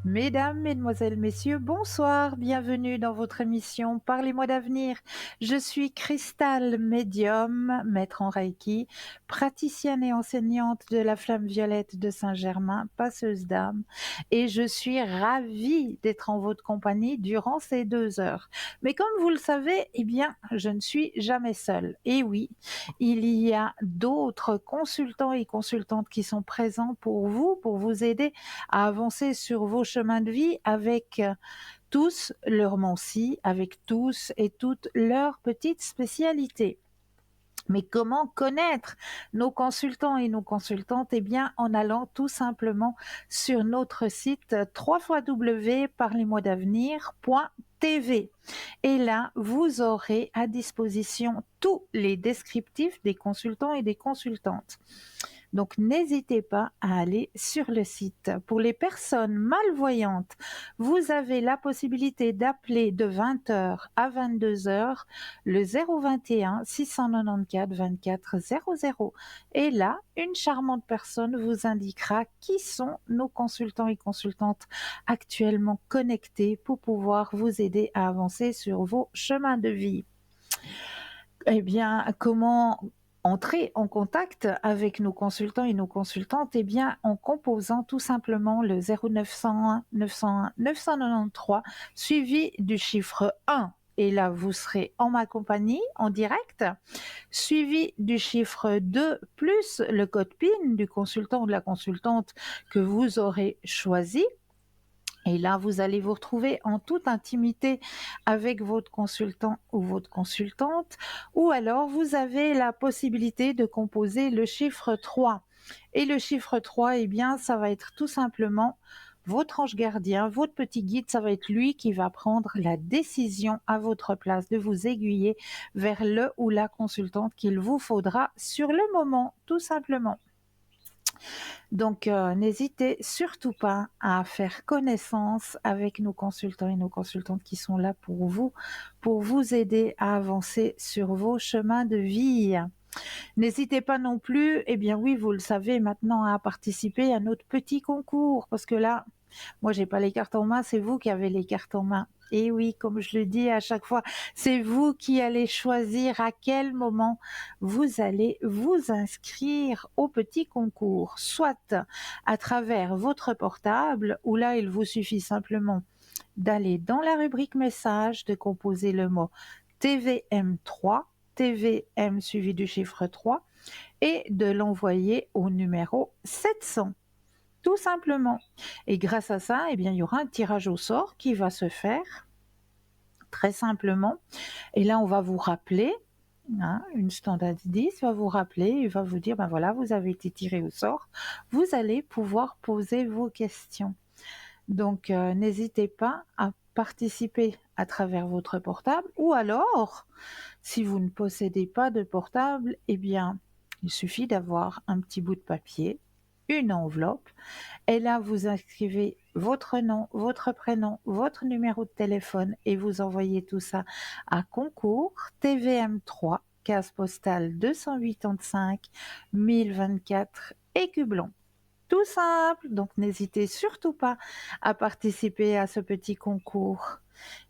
Mesdames, mesdemoiselles, messieurs, bonsoir, bienvenue dans votre émission Parlez-moi d'avenir. Je suis Cristal Médium, maître en Reiki, praticienne et enseignante de la Flamme Violette de Saint-Germain, passeuse d'âme, et je suis ravie d'être en votre compagnie durant ces 2 heures. Mais comme vous le savez, eh bien, je ne suis jamais seule. Et oui, il y a d'autres consultants et consultantes qui sont présents pour vous aider à avancer sur vos chemins de vie avec tous leurs mancies, avec tous et toutes leurs petites spécialités. Mais comment connaître nos consultants et nos consultantes? Eh bien, en allant tout simplement sur notre site www.parlez-moi-d'avenir.tv. Et là, vous aurez à disposition tous les descriptifs des consultants et des consultantes. Donc, n'hésitez pas à aller sur le site. Pour les personnes malvoyantes, vous avez la possibilité d'appeler de 20 h à 22 h le 021 694 24 00. Et là, une charmante personne vous indiquera qui sont nos consultants et consultantes actuellement connectés pour pouvoir vous aider à avancer sur vos chemins de vie. Eh bien, comment entrer en contact avec nos consultants et nos consultantes? Eh bien, en composant tout simplement le 0901 901 993 suivi du chiffre 1. Et là, vous serez en ma compagnie, en direct, suivi du chiffre 2 plus le code PIN du consultant ou de la consultante que vous aurez choisi. Et là, vous allez vous retrouver en toute intimité avec votre consultant ou votre consultante, ou alors vous avez la possibilité de composer le chiffre 3. Et le chiffre 3, eh bien, ça va être tout simplement votre ange gardien, votre petit guide, ça va être lui qui va prendre la décision à votre place de vous aiguiller vers le ou la consultante qu'il vous faudra sur le moment, tout simplement. Donc, n'hésitez surtout pas à faire connaissance avec nos consultants et nos consultantes qui sont là pour vous aider à avancer sur vos chemins de vie. N'hésitez pas non plus, eh bien oui, vous le savez maintenant, à participer à notre petit concours parce que là, moi, j'ai pas les cartes en main, c'est vous qui avez les cartes en main. Et oui, comme je le dis à chaque fois, c'est vous qui allez choisir à quel moment vous allez vous inscrire au petit concours, soit à travers votre portable, où là, il vous suffit simplement d'aller dans la rubrique message, de composer le mot TVM3, TVM suivi du chiffre 3, et de l'envoyer au numéro 700. Tout simplement. Et grâce à ça, eh bien, il y aura un tirage au sort qui va se faire très simplement. Et là, on va vous rappeler, hein, une standardiste va vous rappeler et va vous dire, ben voilà, vous avez été tiré au sort. Vous allez pouvoir poser vos questions. Donc, n'hésitez pas à participer à travers votre portable ou alors, si vous ne possédez pas de portable, eh bien, il suffit d'avoir un petit bout de papier, une enveloppe, et là, vous inscrivez votre nom, votre prénom, votre numéro de téléphone et vous envoyez tout ça à concours TVM3, case postale 285 1024 Écublon. Tout simple, donc n'hésitez surtout pas à participer à ce petit concours.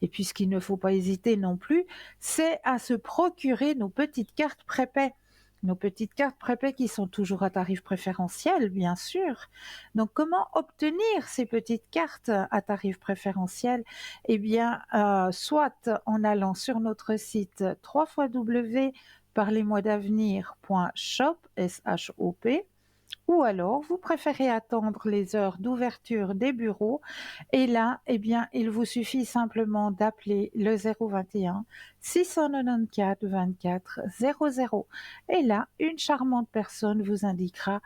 Et puis ce qu'il ne faut pas hésiter non plus, c'est à se procurer nos petites cartes prépaies. Nos petites cartes prépaies qui sont toujours à tarif préférentiel, bien sûr. Donc comment obtenir ces petites cartes à tarif préférentiel? Eh bien, soit en allant sur notre site www.parlez-moi-d'avenir.shop, S-H-O-P, ou alors vous préférez attendre les heures d'ouverture des bureaux et là, eh bien, il vous suffit simplement d'appeler le 021 694 24 00 et là, une charmante personne vous indiquera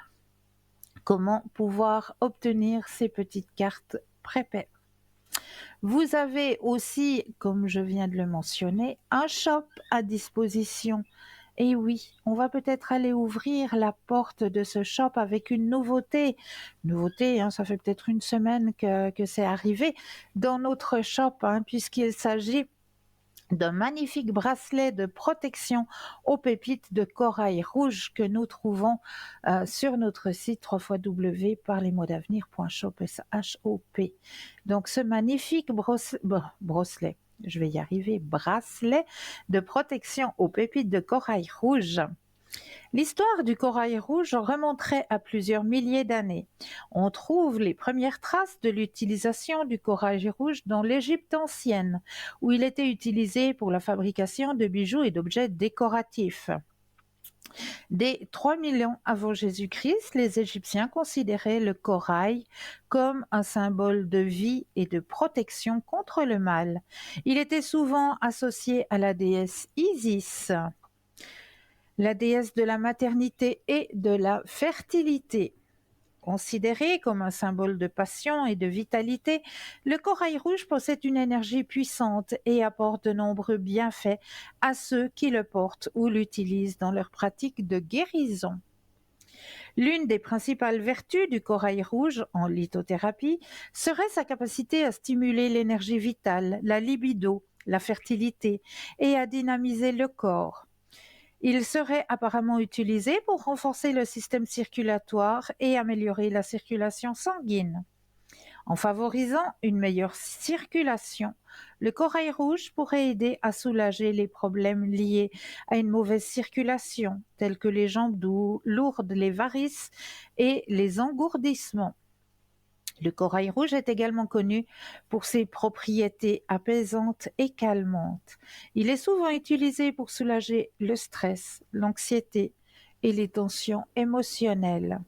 comment pouvoir obtenir ces petites cartes prépaies. Vous avez aussi, comme je viens de le mentionner, un shop à disposition. Et oui, on va peut-être aller ouvrir la porte de ce shop avec une nouveauté. Nouveauté, hein, ça fait peut-être une semaine que c'est arrivé dans notre shop, hein, puisqu'il s'agit d'un magnifique bracelet de protection aux pépites de corail rouge que nous trouvons sur notre site www.parlesmotsavenir.shop. Donc ce magnifique bracelet, je vais y arriver, bracelet de protection aux pépites de corail rouge. L'histoire du corail rouge remonterait à plusieurs milliers d'années. On trouve les premières traces de l'utilisation du corail rouge dans l'Égypte ancienne, où il était utilisé pour la fabrication de bijoux et d'objets décoratifs. Dès 3000 ans avant Jésus-Christ, les Égyptiens considéraient le corail comme un symbole de vie et de protection contre le mal. Il était souvent associé à la déesse Isis, la déesse de la maternité et de la fertilité. Considéré comme un symbole de passion et de vitalité, le corail rouge possède une énergie puissante et apporte de nombreux bienfaits à ceux qui le portent ou l'utilisent dans leur pratique de guérison. L'une des principales vertus du corail rouge en lithothérapie serait sa capacité à stimuler l'énergie vitale, la libido, la fertilité et à dynamiser le corps. Il serait apparemment utilisé pour renforcer le système circulatoire et améliorer la circulation sanguine. En favorisant une meilleure circulation, le corail rouge pourrait aider à soulager les problèmes liés à une mauvaise circulation, tels que les jambes lourdes, les varices et les engourdissements. Le corail rouge est également connu pour ses propriétés apaisantes et calmantes. Il est souvent utilisé pour soulager le stress, l'anxiété et les tensions émotionnelles.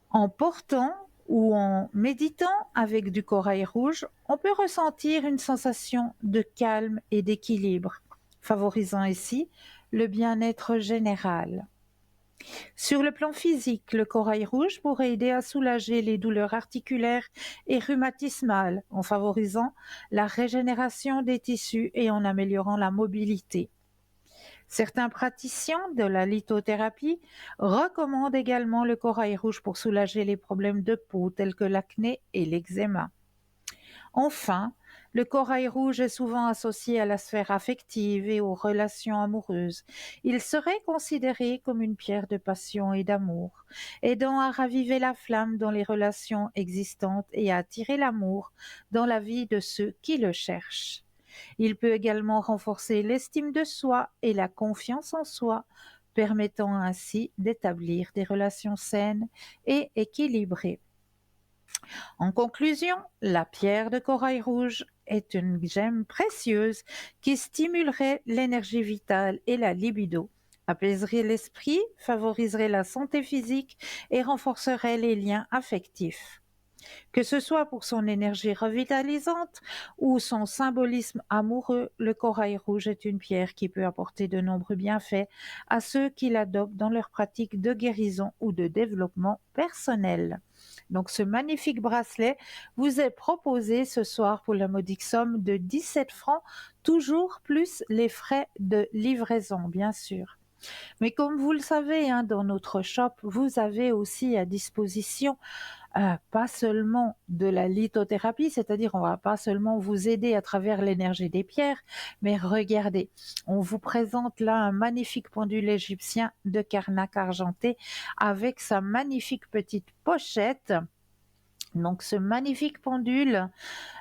En portant ou en méditant avec du corail rouge, on peut ressentir une sensation de calme et d'équilibre, favorisant ainsi le bien-être général. Sur le plan physique, le corail rouge pourrait aider à soulager les douleurs articulaires et rhumatismales en favorisant la régénération des tissus et en améliorant la mobilité. Certains praticiens de la lithothérapie recommandent également le corail rouge pour soulager les problèmes de peau tels que l'acné et l'eczéma. Enfin, le corail rouge est souvent associé à la sphère affective et aux relations amoureuses. Il serait considéré comme une pierre de passion et d'amour, aidant à raviver la flamme dans les relations existantes et à attirer l'amour dans la vie de ceux qui le cherchent. Il peut également renforcer l'estime de soi et la confiance en soi, permettant ainsi d'établir des relations saines et équilibrées. En conclusion, la pierre de corail rouge est une gemme précieuse qui stimulerait l'énergie vitale et la libido, apaiserait l'esprit, favoriserait la santé physique et renforcerait les liens affectifs. Que ce soit pour son énergie revitalisante ou son symbolisme amoureux, le corail rouge est une pierre qui peut apporter de nombreux bienfaits à ceux qui l'adoptent dans leur pratique de guérison ou de développement personnel. Donc ce magnifique bracelet vous est proposé ce soir pour la modique somme de 17 francs, toujours plus les frais de livraison, bien sûr. Mais comme vous le savez, dans notre shop, vous avez aussi à disposition pas seulement de la lithothérapie, c'est-à-dire on va pas seulement vous aider à travers l'énergie des pierres, mais regardez, on vous présente là un magnifique pendule égyptien de Karnak argenté avec sa magnifique petite pochette. Donc ce magnifique pendule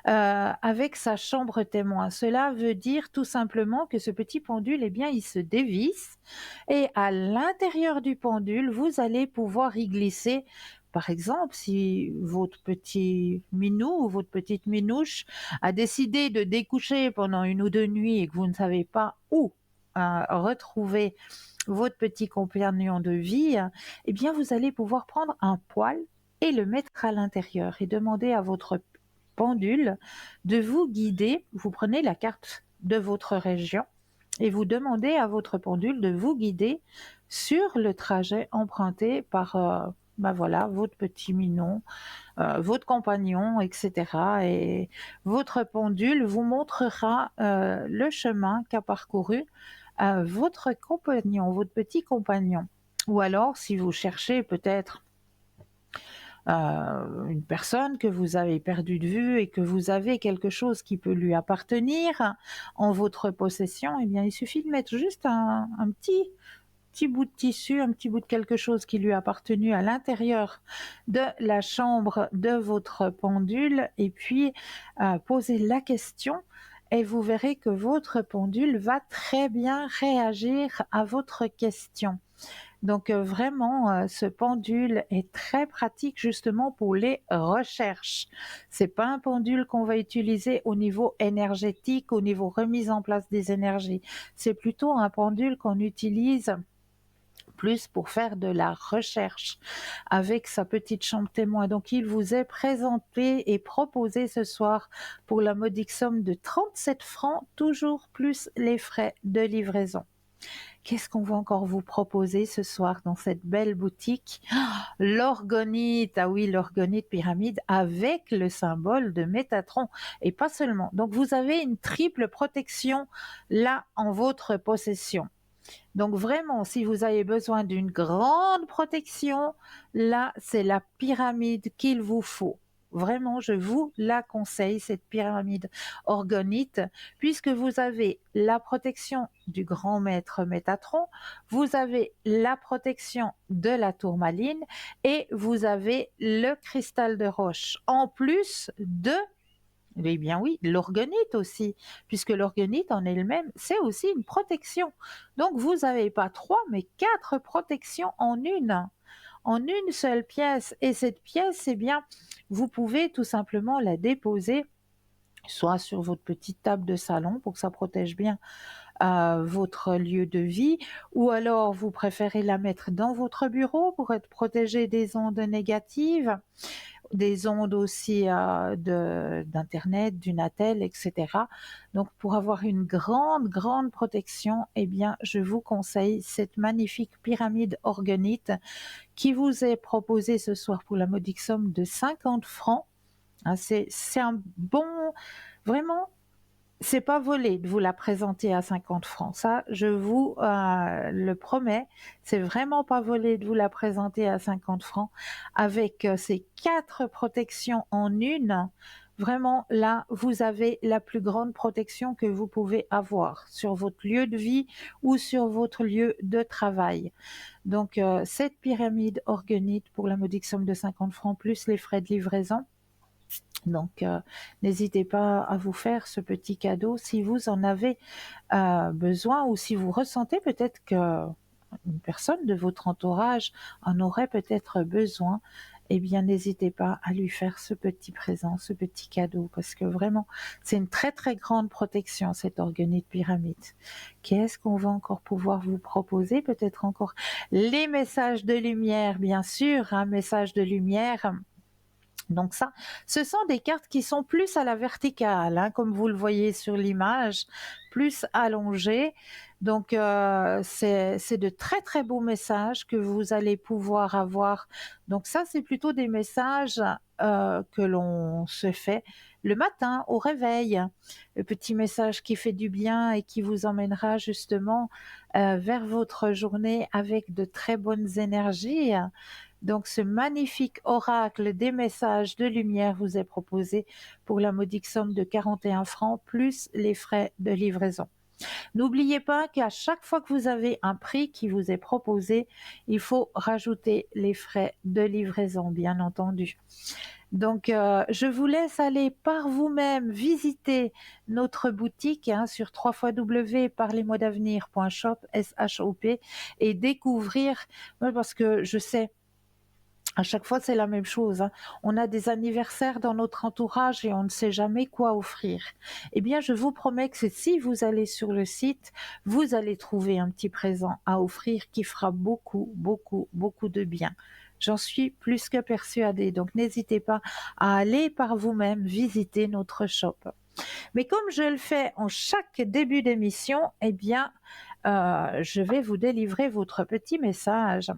avec sa chambre témoin. Cela veut dire tout simplement que ce petit pendule, eh bien, il se dévisse et à l'intérieur du pendule, vous allez pouvoir y glisser. Par exemple, si votre petit minou ou votre petite minouche a décidé de découcher pendant 1 ou 2 nuits et que vous ne savez pas où retrouver votre petit compagnon de vie, eh bien, vous allez pouvoir prendre un poil et le mettre à l'intérieur et demander à votre pendule de vous guider. Vous prenez la carte de votre région et vous demandez à votre pendule de vous guider sur le trajet emprunté par votre petit minon, votre compagnon, etc. Et votre pendule vous montrera le chemin qu'a parcouru votre compagnon, votre petit compagnon. Ou alors, si vous cherchez peut-être une personne que vous avez perdue de vue et que vous avez quelque chose qui peut lui appartenir en votre possession, eh bien, il suffit de mettre juste un petit bout de tissu, un petit bout de quelque chose qui lui a appartenu à l'intérieur de la chambre de votre pendule et puis poser la question et vous verrez que votre pendule va très bien réagir à votre question. Donc vraiment, ce pendule est très pratique justement pour les recherches. C'est pas un pendule qu'on va utiliser au niveau énergétique, au niveau remise en place des énergies. C'est plutôt un pendule qu'on utilise plus pour faire de la recherche avec sa petite chambre témoin. Donc il vous est présenté et proposé ce soir pour la modique somme de 37 francs, toujours plus les frais de livraison. Qu'est-ce qu'on va encore vous proposer ce soir dans cette belle boutique? L'orgonite, ah oui, l'orgonite pyramide avec le symbole de Métatron et pas seulement. Donc vous avez une triple protection là en votre possession. Donc vraiment, si vous avez besoin d'une grande protection, là, c'est la pyramide qu'il vous faut. Vraiment, je vous la conseille, cette pyramide orgonite, puisque vous avez la protection du grand maître Métatron, vous avez la protection de la tourmaline et vous avez le cristal de roche, en plus de eh bien oui, l'orgonite aussi, puisque l'orgonite en elle-même, c'est aussi une protection. Donc vous n'avez pas 3, mais 4 protections en une seule pièce. Et cette pièce, eh bien, vous pouvez tout simplement la déposer soit sur votre petite table de salon pour que ça protège bien votre lieu de vie, ou alors vous préférez la mettre dans votre bureau pour être protégé des ondes négatives, des ondes aussi d'internet, du Natel, etc. Donc pour avoir une grande protection, eh bien je vous conseille cette magnifique pyramide orgonite qui vous est proposée ce soir pour la modique somme de 50 francs. Hein, c'est un bon, vraiment, c'est pas volé de vous la présenter à 50 francs. Ça, je vous le promets. C'est vraiment pas volé de vous la présenter à 50 francs avec ces 4 protections en une. Vraiment, là, vous avez la plus grande protection que vous pouvez avoir sur votre lieu de vie ou sur votre lieu de travail. Donc, cette pyramide orgonite pour la modique somme de 50 francs plus les frais de livraison. Donc, n'hésitez pas à vous faire ce petit cadeau si vous en avez besoin ou si vous ressentez peut-être que une personne de votre entourage en aurait peut-être besoin. Eh bien, n'hésitez pas à lui faire ce petit présent, ce petit cadeau, parce que vraiment, c'est une très grande protection, cette orgonite pyramide. Qu'est-ce qu'on va encore pouvoir vous proposer? Peut-être encore les messages de lumière, bien sûr, un message de lumière. Donc ça, ce sont des cartes qui sont plus à la verticale, hein, comme vous le voyez sur l'image, plus allongées. Donc c'est de très beaux messages que vous allez pouvoir avoir. Donc ça, c'est plutôt des messages que l'on se fait le matin au réveil. Le petit message qui fait du bien et qui vous emmènera justement vers votre journée avec de très bonnes énergies. Donc, ce magnifique oracle des messages de lumière vous est proposé pour la modique somme de 41 francs plus les frais de livraison. N'oubliez pas qu'à chaque fois que vous avez un prix qui vous est proposé, il faut rajouter les frais de livraison, bien entendu. Donc, je vous laisse aller par vous-même visiter notre boutique sur www.parlez-moi-d'avenir.shop, S-H-O-P, et découvrir, parce que je sais, à chaque fois, c'est la même chose, hein. On a des anniversaires dans notre entourage et on ne sait jamais quoi offrir. Eh bien, je vous promets que si vous allez sur le site, vous allez trouver un petit présent à offrir qui fera beaucoup de bien. J'en suis plus que persuadée. Donc, n'hésitez pas à aller par vous-même visiter notre shop. Mais comme je le fais en chaque début d'émission, eh bien, je vais vous délivrer votre petit message.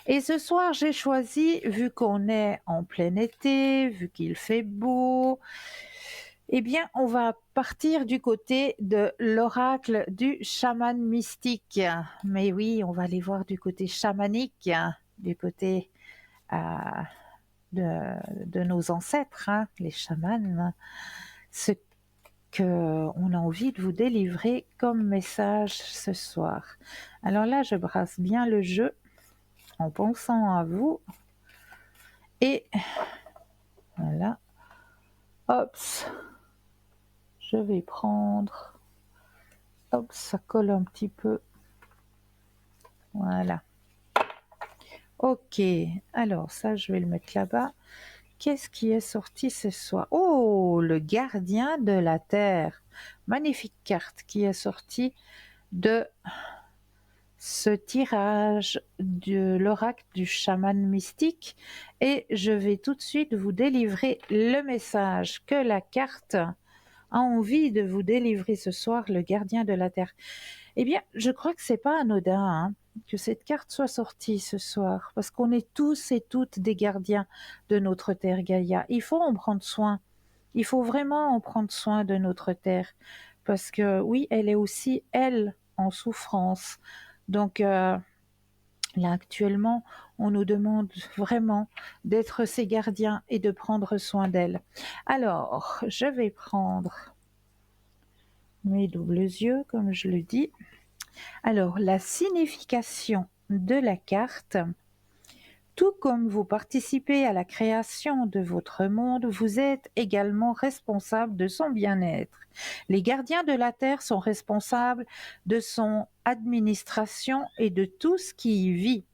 Et ce soir, j'ai choisi, vu qu'on est en plein été, vu qu'il fait beau, eh bien, on va partir du côté de l'oracle du chaman mystique. Mais oui, on va aller voir du côté chamanique, du côté de nos ancêtres, hein, les chamans, ce qu'on a envie de vous délivrer comme message ce soir. Alors là, je brasse bien le jeu en pensant à vous. Et voilà. Hop, je vais prendre. Hop, ça colle un petit peu. Voilà. Ok, alors ça, je vais le mettre là-bas. Qu'est-ce qui est sorti ce soir? Oh, le gardien de la terre. Magnifique carte qui est sortie de ce tirage de l'oracle du chaman mystique. Et je vais tout de suite vous délivrer le message que la carte a envie de vous délivrer ce soir, le gardien de la terre. Eh bien, je crois que c'est pas anodin, hein, que cette carte soit sortie ce soir, parce qu'on est tous et toutes des gardiens de notre terre Gaïa. Il faut en prendre soin. Il faut vraiment en prendre soin de notre terre, parce que oui, elle est aussi, elle, en souffrance. Donc là, actuellement, on nous demande vraiment d'être ses gardiens et de prendre soin d'elle. Alors, je vais prendre mes doubles yeux, comme je le dis. Alors, la signification de la carte: tout comme vous participez à la création de votre monde, vous êtes également responsable de son bien-être. Les gardiens de la Terre sont responsables de son administration et de tout ce qui y vit.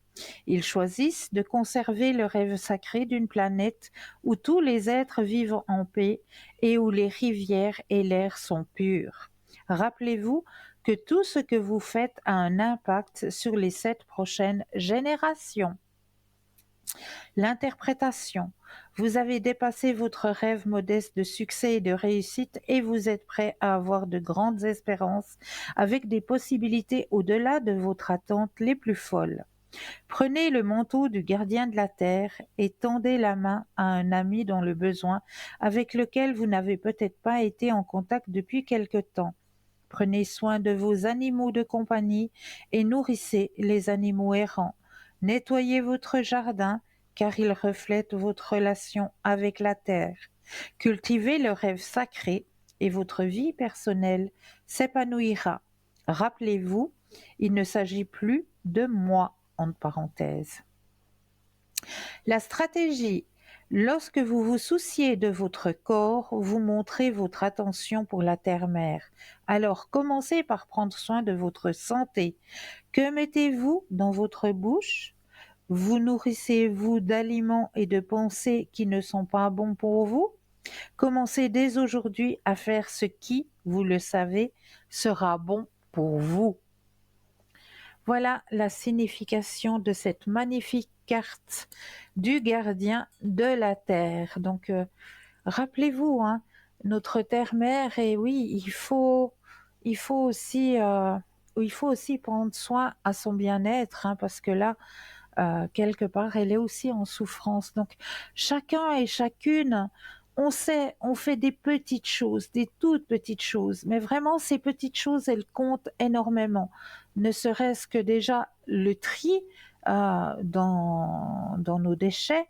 Ils choisissent de conserver le rêve sacré d'une planète où tous les êtres vivent en paix et où les rivières et l'air sont purs. Rappelez-vous que tout ce que vous faites a un impact sur les 7 prochaines générations. L'interprétation: vous avez dépassé votre rêve modeste de succès et de réussite et vous êtes prêt à avoir de grandes espérances avec des possibilités au-delà de votre attente les plus folles. Prenez le manteau du gardien de la terre et tendez la main à un ami dans le besoin avec lequel vous n'avez peut-être pas été en contact depuis quelque temps. Prenez soin de vos animaux de compagnie et nourrissez les animaux errants. Nettoyez votre jardin car il reflète votre relation avec la terre. Cultivez le rêve sacré et votre vie personnelle s'épanouira. Rappelez-vous, il ne s'agit plus de moi, entre parenthèses. La stratégie: lorsque vous vous souciez de votre corps, vous montrez votre attention pour la terre-mère. Alors commencez par prendre soin de votre santé. Que mettez-vous dans votre bouche? Vous nourrissez-vous d'aliments et de pensées qui ne sont pas bons pour vous? Commencez dès aujourd'hui à faire ce qui, vous le savez, sera bon pour vous. Voilà la signification de cette magnifique carte du gardien de la terre. Donc, rappelez-vous, hein, notre terre-mère, et oui, il faut aussi prendre soin à son bien-être, hein, parce que là, quelque part, elle est aussi en souffrance. Donc, chacun et chacune, on sait, on fait des petites choses, des toutes petites choses, mais vraiment, ces petites choses, elles comptent énormément. Ne serait-ce que déjà le tri dans nos déchets,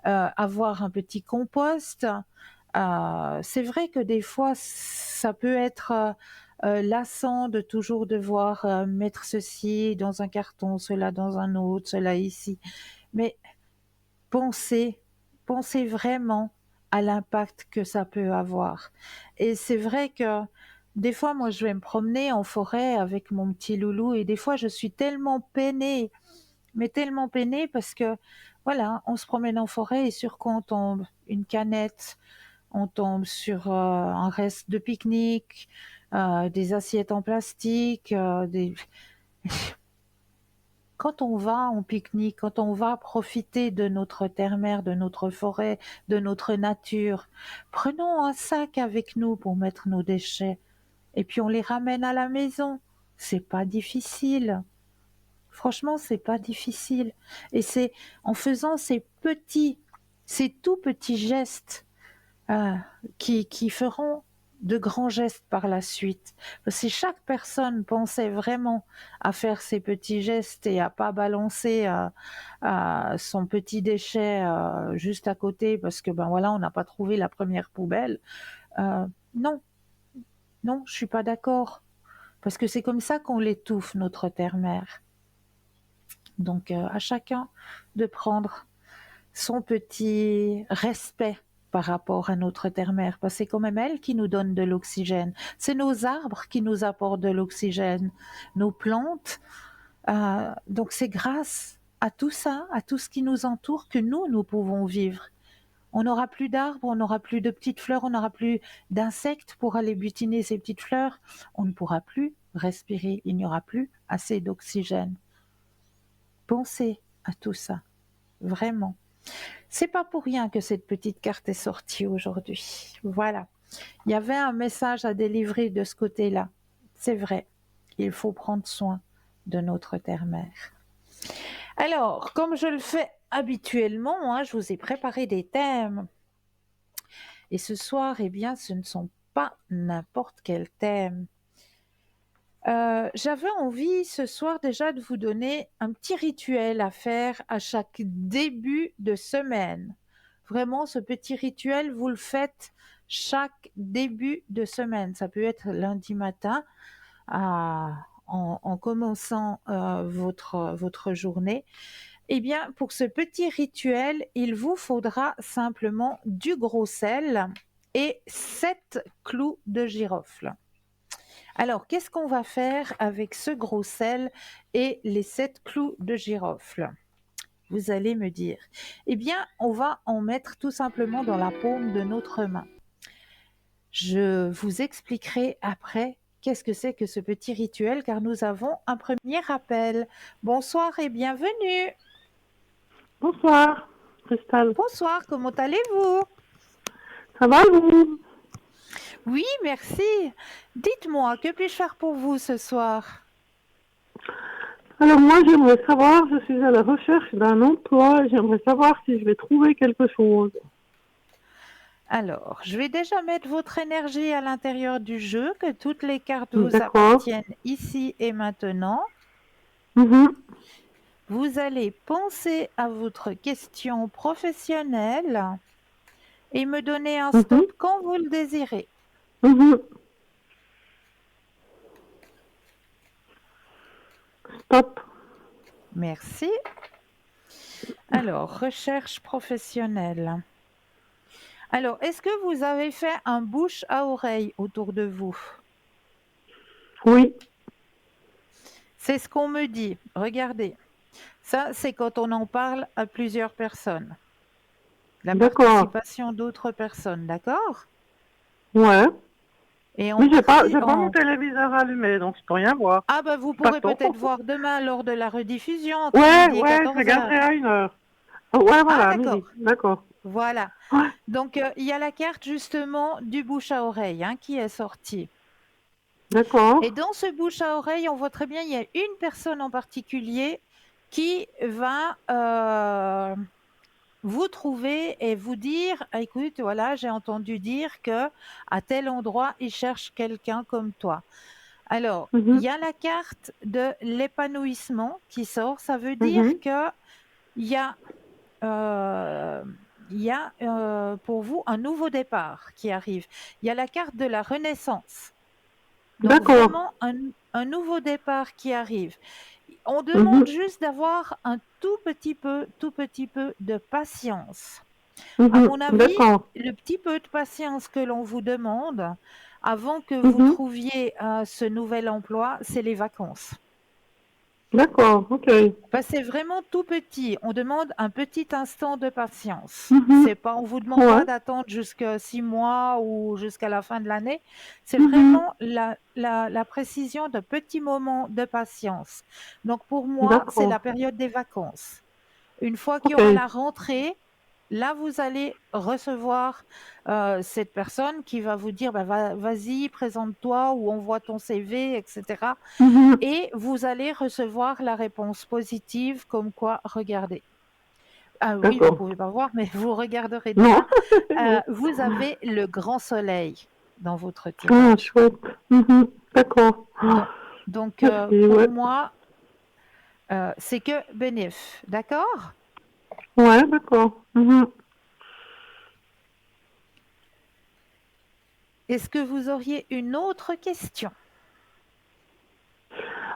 avoir un petit compost. C'est vrai que des fois, ça peut être lassant de toujours devoir mettre ceci dans un carton, cela dans un autre, cela ici. Mais pensez, pensez vraiment à l'impact que ça peut avoir. Et c'est vrai que des fois, moi, je vais me promener en forêt avec mon petit loulou et des fois, je suis tellement peinée, mais tellement peinée parce que, voilà, on se promène en forêt et sur quoi on tombe? Une canette, on tombe sur un reste de pique-nique, des assiettes en plastique, quand on va en pique-nique, quand on va profiter de notre terre-mère, de notre forêt, de notre nature, prenons un sac avec nous pour mettre nos déchets et puis on les ramène à la maison. C'est pas difficile. Franchement, c'est pas difficile. Et c'est en faisant ces tout petits gestes, qui feront de grands gestes par la suite. Si chaque personne pensait vraiment à faire ces petits gestes et à pas balancer son petit déchet juste à côté parce que ben voilà, on n'a pas trouvé la première poubelle, euh, non, non, je suis pas d'accord. Parce que c'est comme ça qu'on l'étouffe, notre terre-mère. Donc à chacun de prendre son petit respect par rapport à notre terre-mère, parce que c'est quand même elle qui nous donne de l'oxygène. C'est nos arbres qui nous apportent de l'oxygène, nos plantes. Donc c'est grâce à tout ça, à tout ce qui nous entoure, que nous pouvons vivre. On n'aura plus d'arbres, on n'aura plus de petites fleurs, on n'aura plus d'insectes pour aller butiner ces petites fleurs. On ne pourra plus respirer, il n'y aura plus assez d'oxygène. Pensez à tout ça, vraiment. C'est pas pour rien que cette petite carte est sortie aujourd'hui. Voilà. Il y avait un message à délivrer de ce côté-là. C'est vrai. Il faut prendre soin de notre terre-mère. Alors, comme je le fais habituellement, je vous ai préparé des thèmes. Et ce soir, eh bien, ce ne sont pas n'importe quel thème. J'avais envie ce soir déjà de vous donner un petit rituel à faire à chaque début de semaine. Vraiment, ce petit rituel, vous le faites chaque début de semaine. Ça peut être lundi matin en commençant votre journée. Eh bien, pour ce petit rituel, il vous faudra simplement du gros sel et 7 clous de girofle. Alors, qu'est-ce qu'on va faire avec ce gros sel et les 7 clous de girofle? Vous allez me dire. Eh bien, on va en mettre tout simplement dans la paume de notre main. Je vous expliquerai après qu'est-ce que c'est que ce petit rituel, car nous avons un premier appel. Bonsoir et bienvenue. Bonsoir, Cristal. Bonsoir, comment allez-vous? Ça va, vous? Oui, merci. Dites-moi, que puis-je faire pour vous ce soir? Alors moi, j'aimerais savoir, je suis à la recherche d'un emploi, j'aimerais savoir si je vais trouver quelque chose. Alors, je vais déjà mettre votre énergie à l'intérieur du jeu, que toutes les cartes vous D'accord. appartiennent ici et maintenant. Mhm. Vous allez penser à votre question professionnelle et me donner un Mhm. stop quand vous le désirez. Mhm. Stop. Merci. Alors, recherche professionnelle. Alors, est-ce que vous avez fait un bouche à oreille autour de vous? Oui. C'est ce qu'on me dit. Regardez. Ça, c'est quand on en parle à plusieurs personnes. La D'accord. participation d'autres personnes, d'accord? Ouais. Et Mais j'ai pas mon téléviseur allumé, donc je peux rien voir. Ah ben vous pourrez Pardon. peut-être voir demain lors de la rediffusion entre Ouais, midi et ouais, je 14 regarderai heures. à 1 heure. Ouais, Ah voilà, à d'accord, midi. D'accord. voilà. Ouais. Donc il y a la carte justement du bouche à oreille qui est sortie. D'accord. Et dans ce bouche à oreille, on voit très bien, il y a une personne en particulier qui va vous trouver et vous dire, ah, écoute, voilà, j'ai entendu dire que à tel endroit, ils cherchent quelqu'un comme toi. Alors, il Mhm. y a la carte de l'épanouissement qui sort. Ça veut dire Mhm. que il y a, euh, pour vous un nouveau départ qui arrive. Il y a la carte de la renaissance. Donc D'accord. vraiment un nouveau départ qui arrive. On demande Mhm. juste d'avoir un tout petit peu de patience. À Mhm. mon avis, D'accord. le petit peu de patience que l'on vous demande avant que vous Mhm. trouviez ce nouvel emploi, c'est les vacances. D'accord, ok. C'est vraiment tout petit. On demande un petit instant de patience. Mhm. C'est pas, on vous demande Ouais. pas d'attendre jusqu'à 6 mois ou jusqu'à la fin de l'année. C'est Mhm. vraiment la précision de petits moments de patience. Donc pour moi, c'est la D'accord. période des vacances. Une fois qu'il y Ok. aura la rentrée, là, vous allez recevoir cette personne qui va vous dire, bah, vas-y, présente-toi ou envoie ton CV, etc. Mhm. Et vous allez recevoir la réponse positive comme quoi, regardez. Ah oui, vous ne D'accord. pouvez pas voir, mais vous regarderez Non. demain. Vous avez le grand soleil. dans votre Ah, tirage. chouette. D'accord. Donc, Ah, donc, merci, pour ouais. moi, c'est que bénéf, d'accord? Ouais, d'accord. Est-ce que vous auriez une autre question?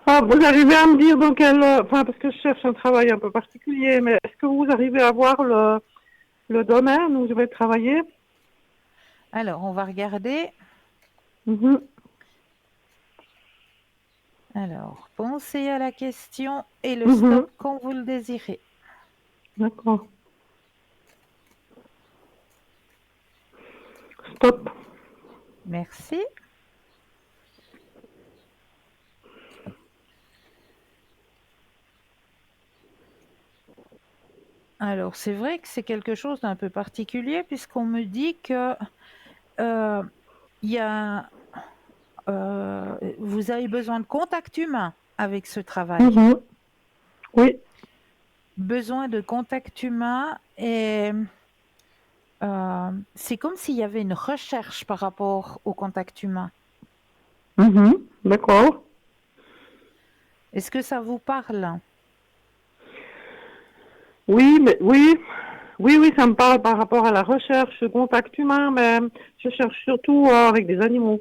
Ah, vous arrivez à me dire dans quel... Enfin, parce que je cherche un travail un peu particulier, mais est-ce que vous arrivez à voir le domaine où je vais travailler? Alors, on va regarder. Mhm, Alors, pensez à la question et le mhm, stop quand vous le désirez. d'accord. Stop. Merci. Alors, c'est vrai que c'est quelque chose d'un peu particulier puisqu'on me dit que il y a, vous avez besoin de contact humain avec ce travail. Mhm, oui, Besoin de contact humain et c'est comme s'il y avait une recherche par rapport au contact humain. d'accord. Est-ce que ça vous parle? Oui, mais oui, oui, oui, ça me parle par rapport à la recherche, le contact humain, mais je cherche surtout avec des animaux.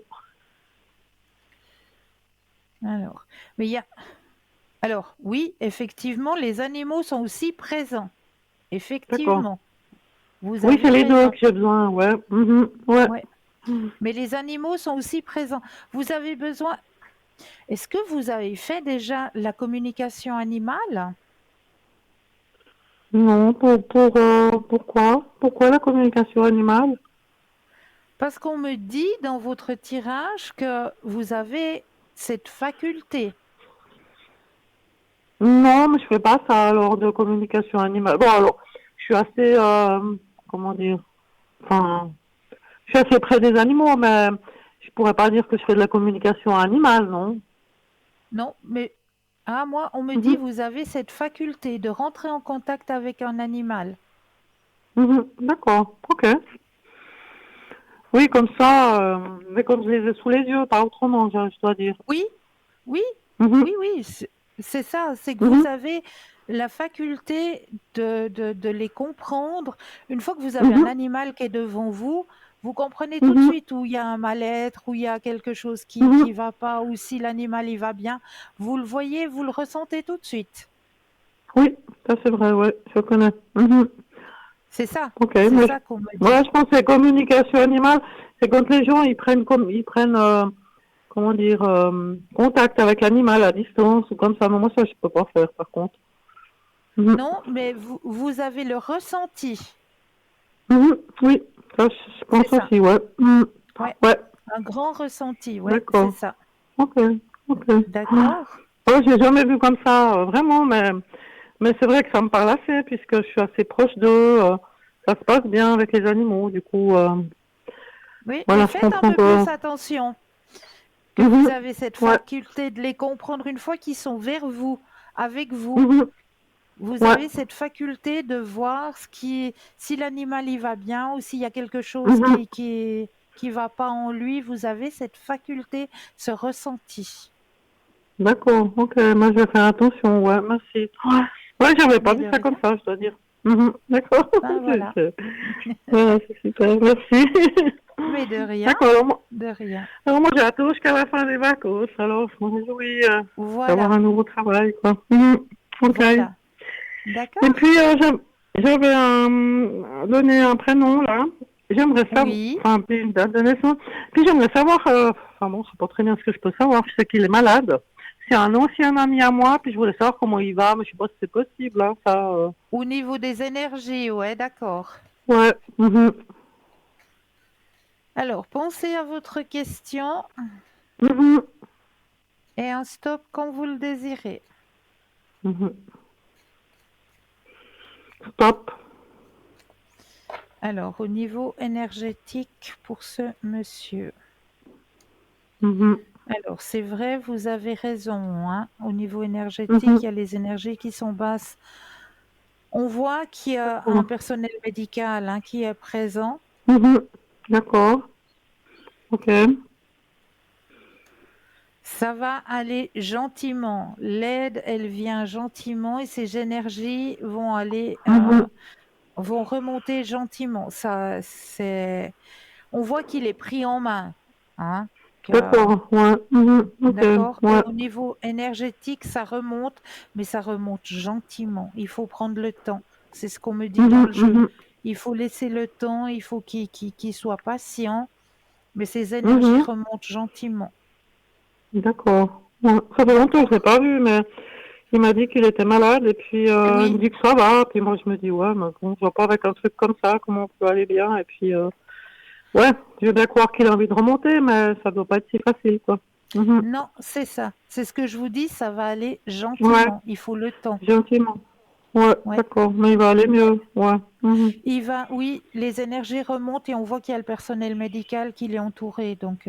Alors, mais il y a alors oui, effectivement, les animaux sont aussi présents. D'accord. Effectivement, vous Oui, c'est avez les deux raison. que j'ai besoin, ouais. Ouais. Ouais, mais les animaux sont aussi présents. Vous avez besoin est-ce que vous avez fait déjà la communication animale? Non, pourquoi? Pourquoi la communication animale? Parce qu'on me dit dans votre tirage que vous avez cette faculté. Non, mais je fais pas ça alors de communication animale. Bon, alors, je suis assez, comment dire, enfin, je suis assez près des animaux, mais je pourrais pas dire que je fais de la communication animale, non? Non, mais ah moi, on me dit Mhm, vous avez cette faculté de rentrer en contact avec un animal. d'accord, ok. Oui, comme ça, mais comme je les ai sous les yeux, pas autrement, je dois dire. Oui, oui, Mhm, oui, oui, c'est ça, c'est que vous mhm, avez la faculté de les comprendre. Une fois que vous avez un mhm, animal qui est devant vous, vous comprenez tout de mhm, suite où il y a un mal-être, où il y a quelque chose qui mhm. va pas, ou si l'animal il va bien. Vous le voyez, vous le ressentez tout de suite. Oui, ça c'est vrai, ouais, je connais. Ok, C'est mais ça qu'on me ouais, dit. je pense que la communication animale, c'est quand les gens ils prennent comment dire contact avec l'animal à distance ou comme ça. Mais moi ça je peux pas faire par contre. Mhm. Non, mais vous avez le ressenti. Oui, ça je C'est pense ça. aussi, ouais. Ouais, Ouais, un grand ressenti. Ouais, c'est d'accord. ça. Ok, ok. D'accord. Oh, j'ai jamais vu comme ça, vraiment, mais c'est vrai que ça me parle assez puisque je suis assez proche d'eux. Ça se passe bien avec les animaux, du coup, Oui, mais voilà, je faites un comprends peu que. plus attention. Que vous Mhm. avez cette Ouais. faculté de les comprendre une fois qu'ils sont vers vous, avec vous. Mhm. Vous Ouais. avez cette faculté de voir si l'animal y va bien ou s'il y a quelque chose Mhm. qui va pas en lui. Vous avez cette faculté, ce ressenti. D'accord, ok, moi je vais faire attention, ouais, merci. Ouais, j'avais pas Mais vu de ça comme rien. ça, je dois dire. D'accord, Ben voilà. ouais, c'est super, merci. Mais de rien, D'accord, de rien. alors moi j'attends jusqu'à la fin des vacances, alors je me réjouis d'avoir Voilà, un nouveau travail, quoi. Ok. voilà. Et D'accord? puis j'avais donné un prénom là. J'aimerais savoir, Oui. enfin puis une date de naissance. Puis j'aimerais savoir, enfin bon, c'est pas très bien ce que je peux savoir. Je sais qu'il est malade. C'est un ancien ami à moi, puis je voulais savoir comment il va, mais je sais pas si c'est possible, hein, ça. Au niveau des énergies, ouais, d'accord. Ouais. Alors, pensez à votre question Mhm. et un stop quand vous le désirez. Mhm. Stop. Alors, au niveau énergétique pour ce monsieur. Mhm. Alors, c'est vrai, vous avez raison, hein. Au niveau énergétique, Mhm. il y a les énergies qui sont basses. On voit qu'il y a un D'accord. personnel médical, hein, qui est présent. Mhm. D'accord. Ok. Ça va aller gentiment. L'aide, elle vient gentiment et ces énergies vont aller, Mhm. vont remonter gentiment. Ça, c'est, on voit qu'il est pris en main, hein. D'accord, ouais. Mhm. Ok, D'accord? Et ouais. au niveau énergétique, ça remonte, mais ça remonte gentiment. Il faut prendre le temps. C'est ce qu'on me dit dans Mhm, le jeu. mhm, Il faut laisser le temps, il faut qu'il soit patient, mais ces énergies mhm. remontent gentiment. D'accord. Ouais. Ça fait longtemps que je l'ai D'accord? pas vu, mais il m'a dit qu'il était malade et puis il me Oui, dit que ça va. Puis moi je me dis ouais, mais bon, je vois pas avec un truc comme ça comment on peut aller bien. Et puis ouais, je veux bien croire qu'il a envie de remonter, mais ça doit pas être si facile quoi. Mhm. non, c'est ça. C'est ce que je vous dis, ça va aller Ouais, gentiment. Il faut le temps. gentiment. Ouais, Ouais. d'accord. Mais il va aller mieux. Ouais. Mhm. Il va, oui, les énergies remontent et on voit qu'il y a le personnel médical qui l'est entouré. Donc,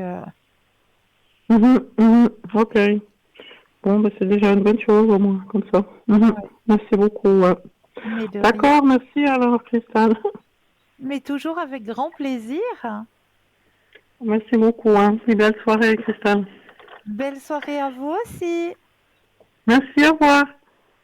Mhm, mhm. Ok. Bon, ben, c'est déjà une bonne chose au moins, comme ça. Mhm. ouais, Merci beaucoup. Ouais. mais de rien. D'accord, merci alors, Cristal. Mais toujours avec grand plaisir. Merci beaucoup. Hein. Et belle soirée, Cristal. Belle soirée à vous aussi. Merci, au revoir.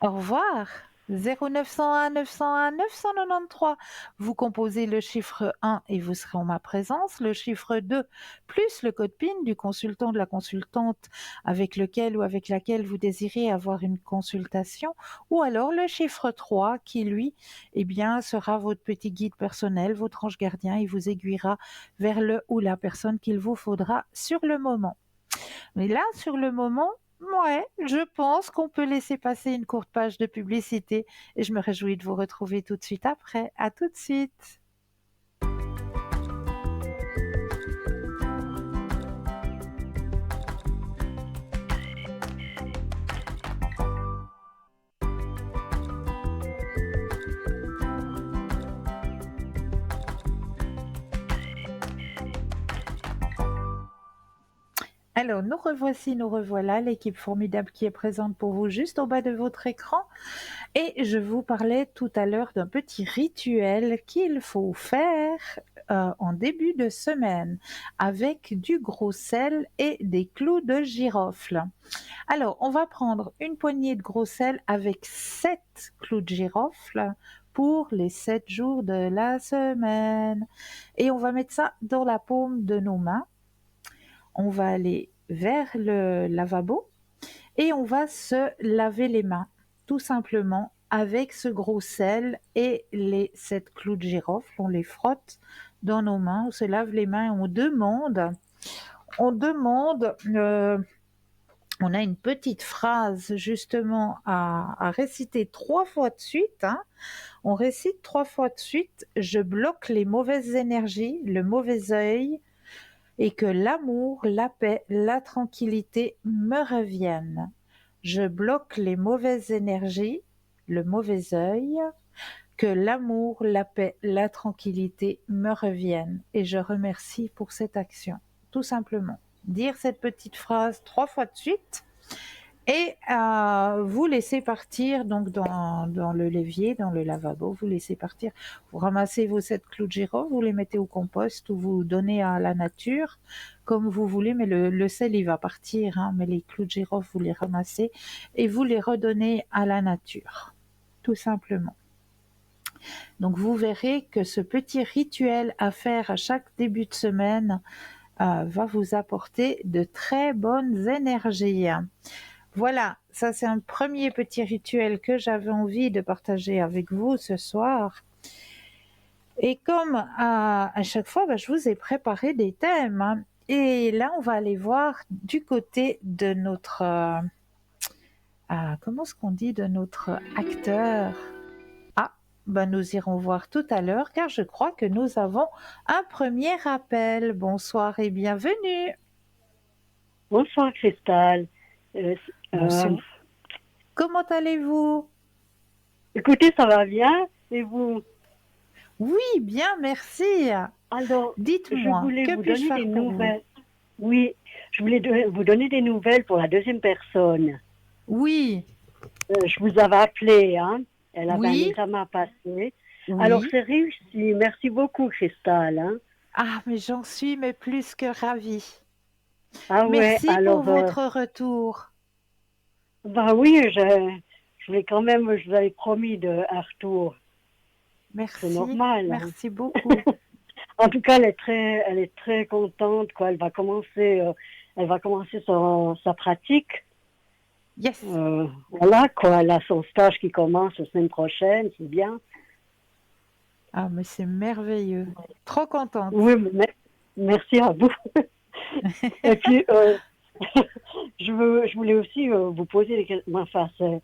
Au revoir. 0901 901 993. Vous composez le chiffre 1 et vous serez en ma présence. Le chiffre 2 plus le code PIN du consultant, de la consultante avec lequel ou avec laquelle vous désirez avoir une consultation. Ou alors le chiffre 3 qui, lui, eh bien, sera votre petit guide personnel, votre ange gardien. Il vous aiguillera vers le ou la personne qu'il vous faudra sur le moment. Mais là, sur le moment, ouais, je pense qu'on peut laisser passer une courte page de publicité et je me réjouis de vous retrouver tout de suite après. À tout de suite. Alors, nous revoici, nous revoilà, l'équipe formidable qui est présente pour vous juste au bas de votre écran. Et je vous parlais tout à l'heure d'un petit rituel qu'il faut faire en début de semaine avec du gros sel et des clous de girofle. Alors, on va prendre une poignée de gros sel avec 7 clous de girofle pour les 7 jours de la semaine. Et on va mettre ça dans la paume de nos mains. On va aller vers le lavabo et on va se laver les mains, tout simplement, avec ce gros sel et les 7 clous de girofle. On les frotte dans nos mains, on se lave les mains et on a une petite phrase justement à réciter 3 fois de suite. Hein. On récite 3 fois de suite. Je bloque les mauvaises énergies, le mauvais œil, et que l'amour, la paix, la tranquillité me reviennent. Je bloque les mauvaises énergies, le mauvais œil, que l'amour, la paix, la tranquillité me reviennent. Et je remercie pour cette action, tout simplement. Dire cette petite phrase 3 fois de suite et vous laissez partir donc dans le l'évier, dans le lavabo, vous laissez partir, vous ramassez vos 7 clous de girofle, vous les mettez au compost ou vous donnez à la nature comme vous voulez, mais le sel il va partir, hein, mais les clous de girofle vous les ramassez et vous les redonnez à la nature, tout simplement. Donc vous verrez que ce petit rituel à faire à chaque début de semaine va vous apporter de très bonnes énergies. Voilà, ça c'est un premier petit rituel que j'avais envie de partager avec vous ce soir. Et comme à chaque fois, je vous ai préparé des thèmes. Hein. Et là, on va aller voir du côté de notre... comment est-ce qu'on dit de notre acteur? Ah, nous irons voir tout à l'heure car je crois que nous avons un premier appel. Bonsoir et bienvenue. Bonsoir Cristal. Euh, euh, Bonsoir. Comment allez-vous? Écoutez, ça va bien et vous? Oui, bien, merci. Alors, je Dites-moi, voulais que vous puis-je donner faire des pour vous? nouvelles. Oui, je voulais vous donner des nouvelles pour la deuxième personne. Oui, Je vous avais appelé, hein. Elle avait un oui, examen à passer. Alors, oui. c'est réussi. Merci beaucoup Cristal. Hein. Ah, mais j'en suis mais plus que ravie. Ah ouais, Merci pour alors, votre retour. bah oui, je vais quand même, je vous avais promis un retour. C'est Merci, normal, hein. merci beaucoup. En tout cas, elle est très contente, quoi. Elle va commencer sa pratique. Yes. Voilà, quoi. Elle a son stage qui commence la semaine prochaine, c'est bien. Ah, mais c'est merveilleux. Trop contente. Oui, merci à vous. Et puis, je voulais aussi vous poser des questions. Enfin, c'est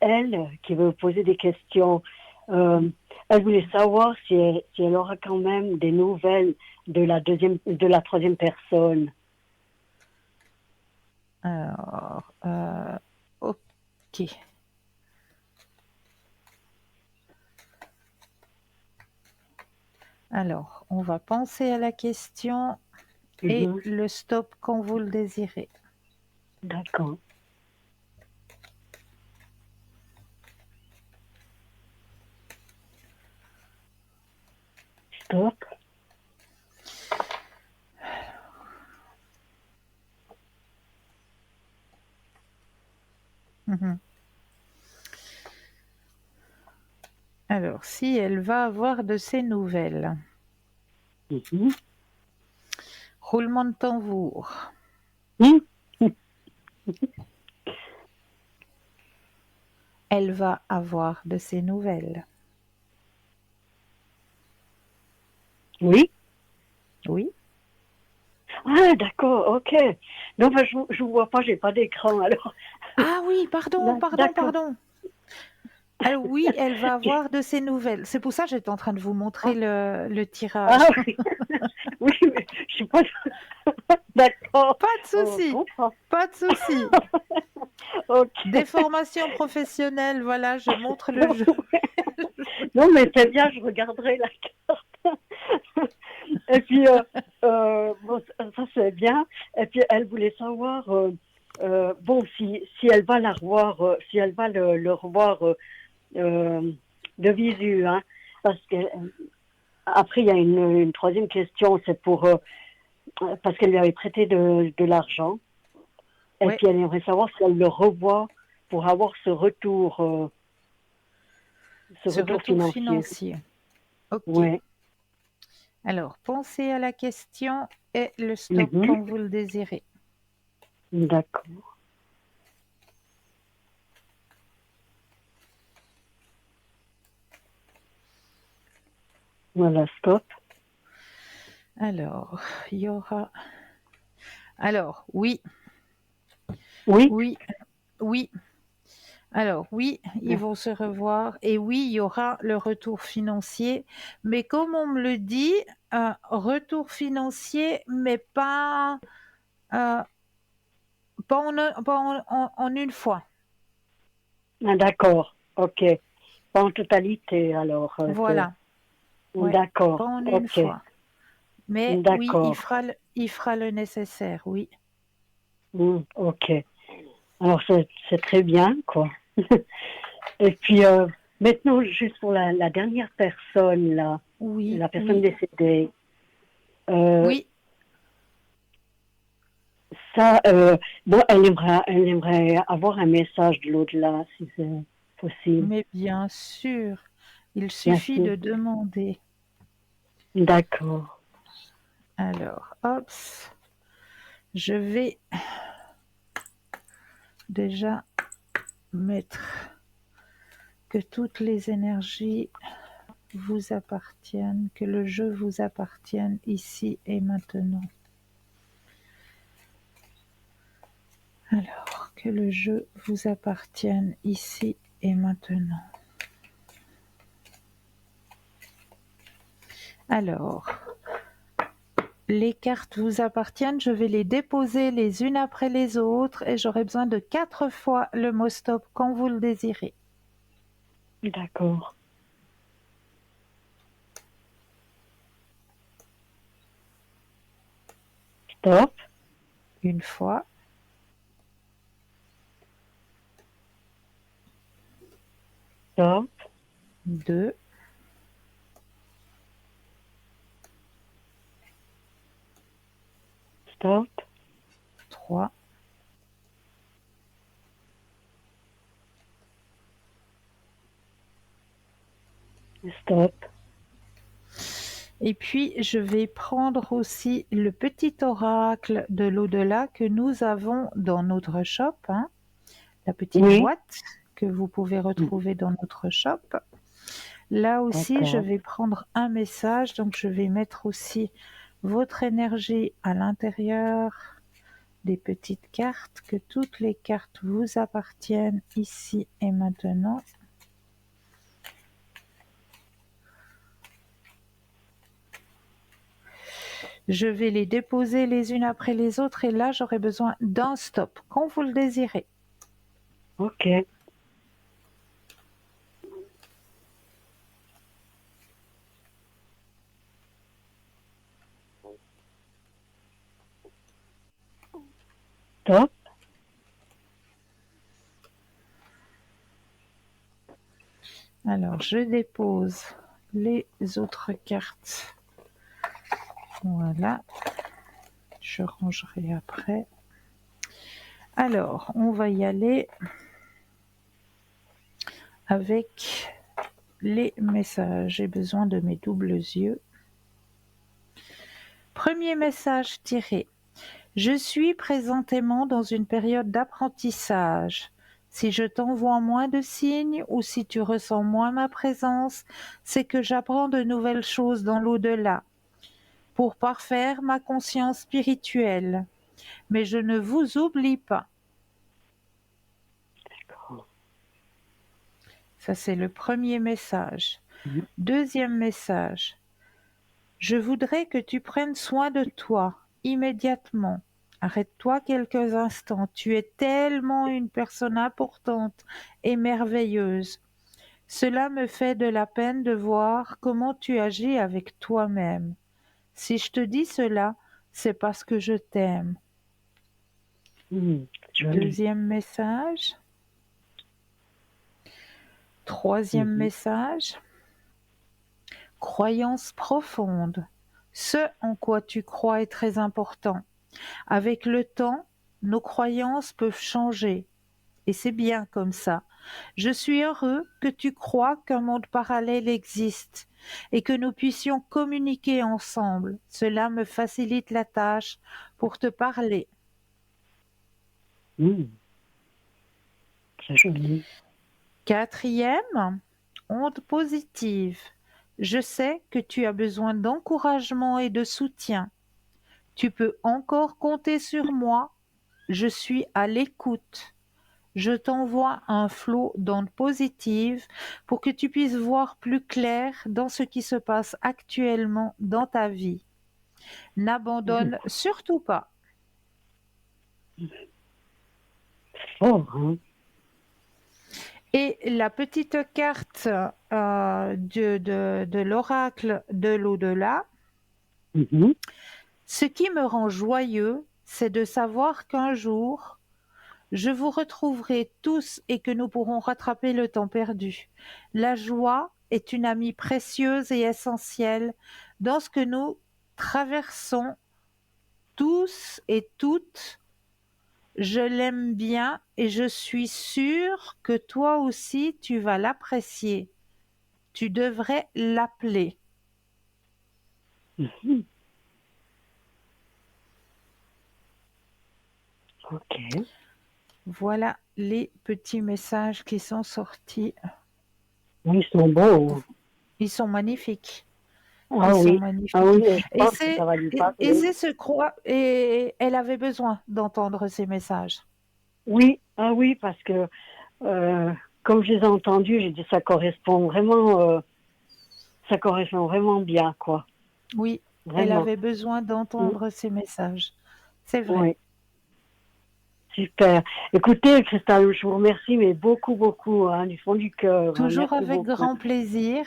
elle qui veut vous poser des questions. Elle voulait savoir si elle aura quand même des nouvelles de la troisième personne. Alors, ok. Alors, on va penser à la question et Mhm. le stop quand vous le désirez. D'accord. Stop. Mhm. Alors, si elle va avoir de ces nouvelles. Mhm. Roulement de tambour. Mhm. Elle va avoir de ces nouvelles. Oui. Oui. Ah, d'accord, ok. Non, ben, je vous vois pas, j'ai pas d'écran, alors. Ah oui, pardon, pardon, D'accord. pardon. Alors oui, elle va avoir de ces nouvelles. C'est pour ça que j'étais en train de vous montrer Ah, le tirage. ah oui. Oui, mais je suis pas. D'accord. Pas de On souci, comprend. pas de souci. Ok. Des formations professionnelles, voilà, je montre le jeu. Non, mais c'est bien, je regarderai la carte. Et puis, bon, ça c'est bien. Et puis, elle voulait savoir, bon, si elle va la revoir, si elle va le revoir euh, de visu, hein, parce que après, il y a une troisième question, c'est parce qu'elle lui avait prêté de l'argent, et Ouais, puis elle aimerait savoir si elle le revoit pour avoir ce ce retour retour financier. financier. Ok. Ouais. Alors, pensez à la question et le stop Mhm. quand vous le désirez. D'accord. Voilà, stop. Alors, il y aura. Alors, oui, Oui. oui, oui. Alors, oui, ils vont se revoir. Et oui, il y aura le retour financier. Mais comme on me le dit, retour financier, mais euh, pas en une fois. Ah, d'accord. Ok. Pas en totalité, alors. Voilà. Ouais, pas D'accord. en une Ok. fois. Mais oui, D'accord. il fera le nécessaire, oui. Ok. Alors, c'est très bien, quoi. Et puis, maintenant, juste pour la dernière personne, là, Oui, la personne oui, décédée, euh, oui. ça, bon, elle aimerait avoir un message de l'au-delà, si c'est possible. Mais bien sûr, il suffit Merci. de demander. D'accord. Alors, hop, je vais déjà mettre que toutes les énergies vous appartiennent, que le jeu vous appartienne ici et maintenant. Alors, que le jeu vous appartienne ici et maintenant. Alors, les cartes vous appartiennent, je vais les déposer les unes après les autres et j'aurai besoin de 4 fois le mot stop quand vous le désirez. D'accord. Stop. Une fois, Stop. 2, Stop. 3. Stop. Et puis, je vais prendre aussi le petit oracle de l'au-delà que nous avons dans notre shop, hein, la petite Oui. boîte que vous pouvez retrouver dans notre shop. Là aussi, je D'accord. vais prendre un message, donc je vais mettre aussi votre énergie à l'intérieur des petites cartes, que toutes les cartes vous appartiennent ici et maintenant. Je vais les déposer les unes après les autres et là, j'aurai besoin d'un stop, quand vous le désirez. Ok. Stop. Alors, je dépose les autres cartes. Voilà. Je rangerai après. Alors, on va y aller avec les messages. J'ai besoin de mes doubles yeux. Premier message tiré. Je suis présentement dans une période d'apprentissage. Si je t'envoie moins de signes ou si tu ressens moins ma présence, c'est que j'apprends de nouvelles choses dans l'au-delà pour parfaire ma conscience spirituelle. Mais je ne vous oublie pas. D'accord. Ça, c'est le premier message. Deuxième message. Je voudrais que tu prennes soin de toi immédiatement. Arrête-toi quelques instants. Tu es tellement une personne importante et merveilleuse. Cela me fait de la peine de voir comment tu agis avec toi-même. Si je te dis cela, c'est parce que je t'aime. Joli. Deuxième message. Troisième message. Croyance profonde. Ce en quoi tu crois est très important. Avec le temps, nos croyances peuvent changer. Et c'est bien comme ça. Je suis heureux que tu crois qu'un monde parallèle existe et que nous puissions communiquer ensemble. Cela me facilite la tâche pour te parler. Très joli. Quatrième, onde positive. Je sais que tu as besoin d'encouragement et de soutien. Tu peux encore compter sur moi. Je suis à l'écoute. Je t'envoie un flot d'ondes positives pour que tu puisses voir plus clair dans ce qui se passe actuellement dans ta vie. N'abandonne surtout pas. Fort, hein? Et la petite carte de l'oracle de l'au-delà, ce qui me rend joyeux, c'est de savoir qu'un jour, je vous retrouverai tous et que nous pourrons rattraper le temps perdu. La joie est une amie précieuse et essentielle dans ce que nous traversons tous et toutes. Je l'aime bien et je suis sûre que toi aussi tu vas l'apprécier. Tu devrais l'appeler. Ok. Voilà les petits messages qui sont sortis. Ils sont beaux. Ils sont magnifiques. Ah Ils sont oui. magnifiques. Ah oui, je Et pense que ça va lui passer. c'est ce croix. Et elle avait besoin d'entendre ces messages. Oui, ah oui, parce que comme je les ai entendus, j'ai dit ça correspond vraiment bien, quoi. Oui, Vraiment. elle avait besoin d'entendre ces messages. C'est vrai. Oui. Super. Écoutez, Christelle, je vous remercie, mais beaucoup, beaucoup, hein, du fond du cœur. Toujours Merci avec beaucoup. grand plaisir.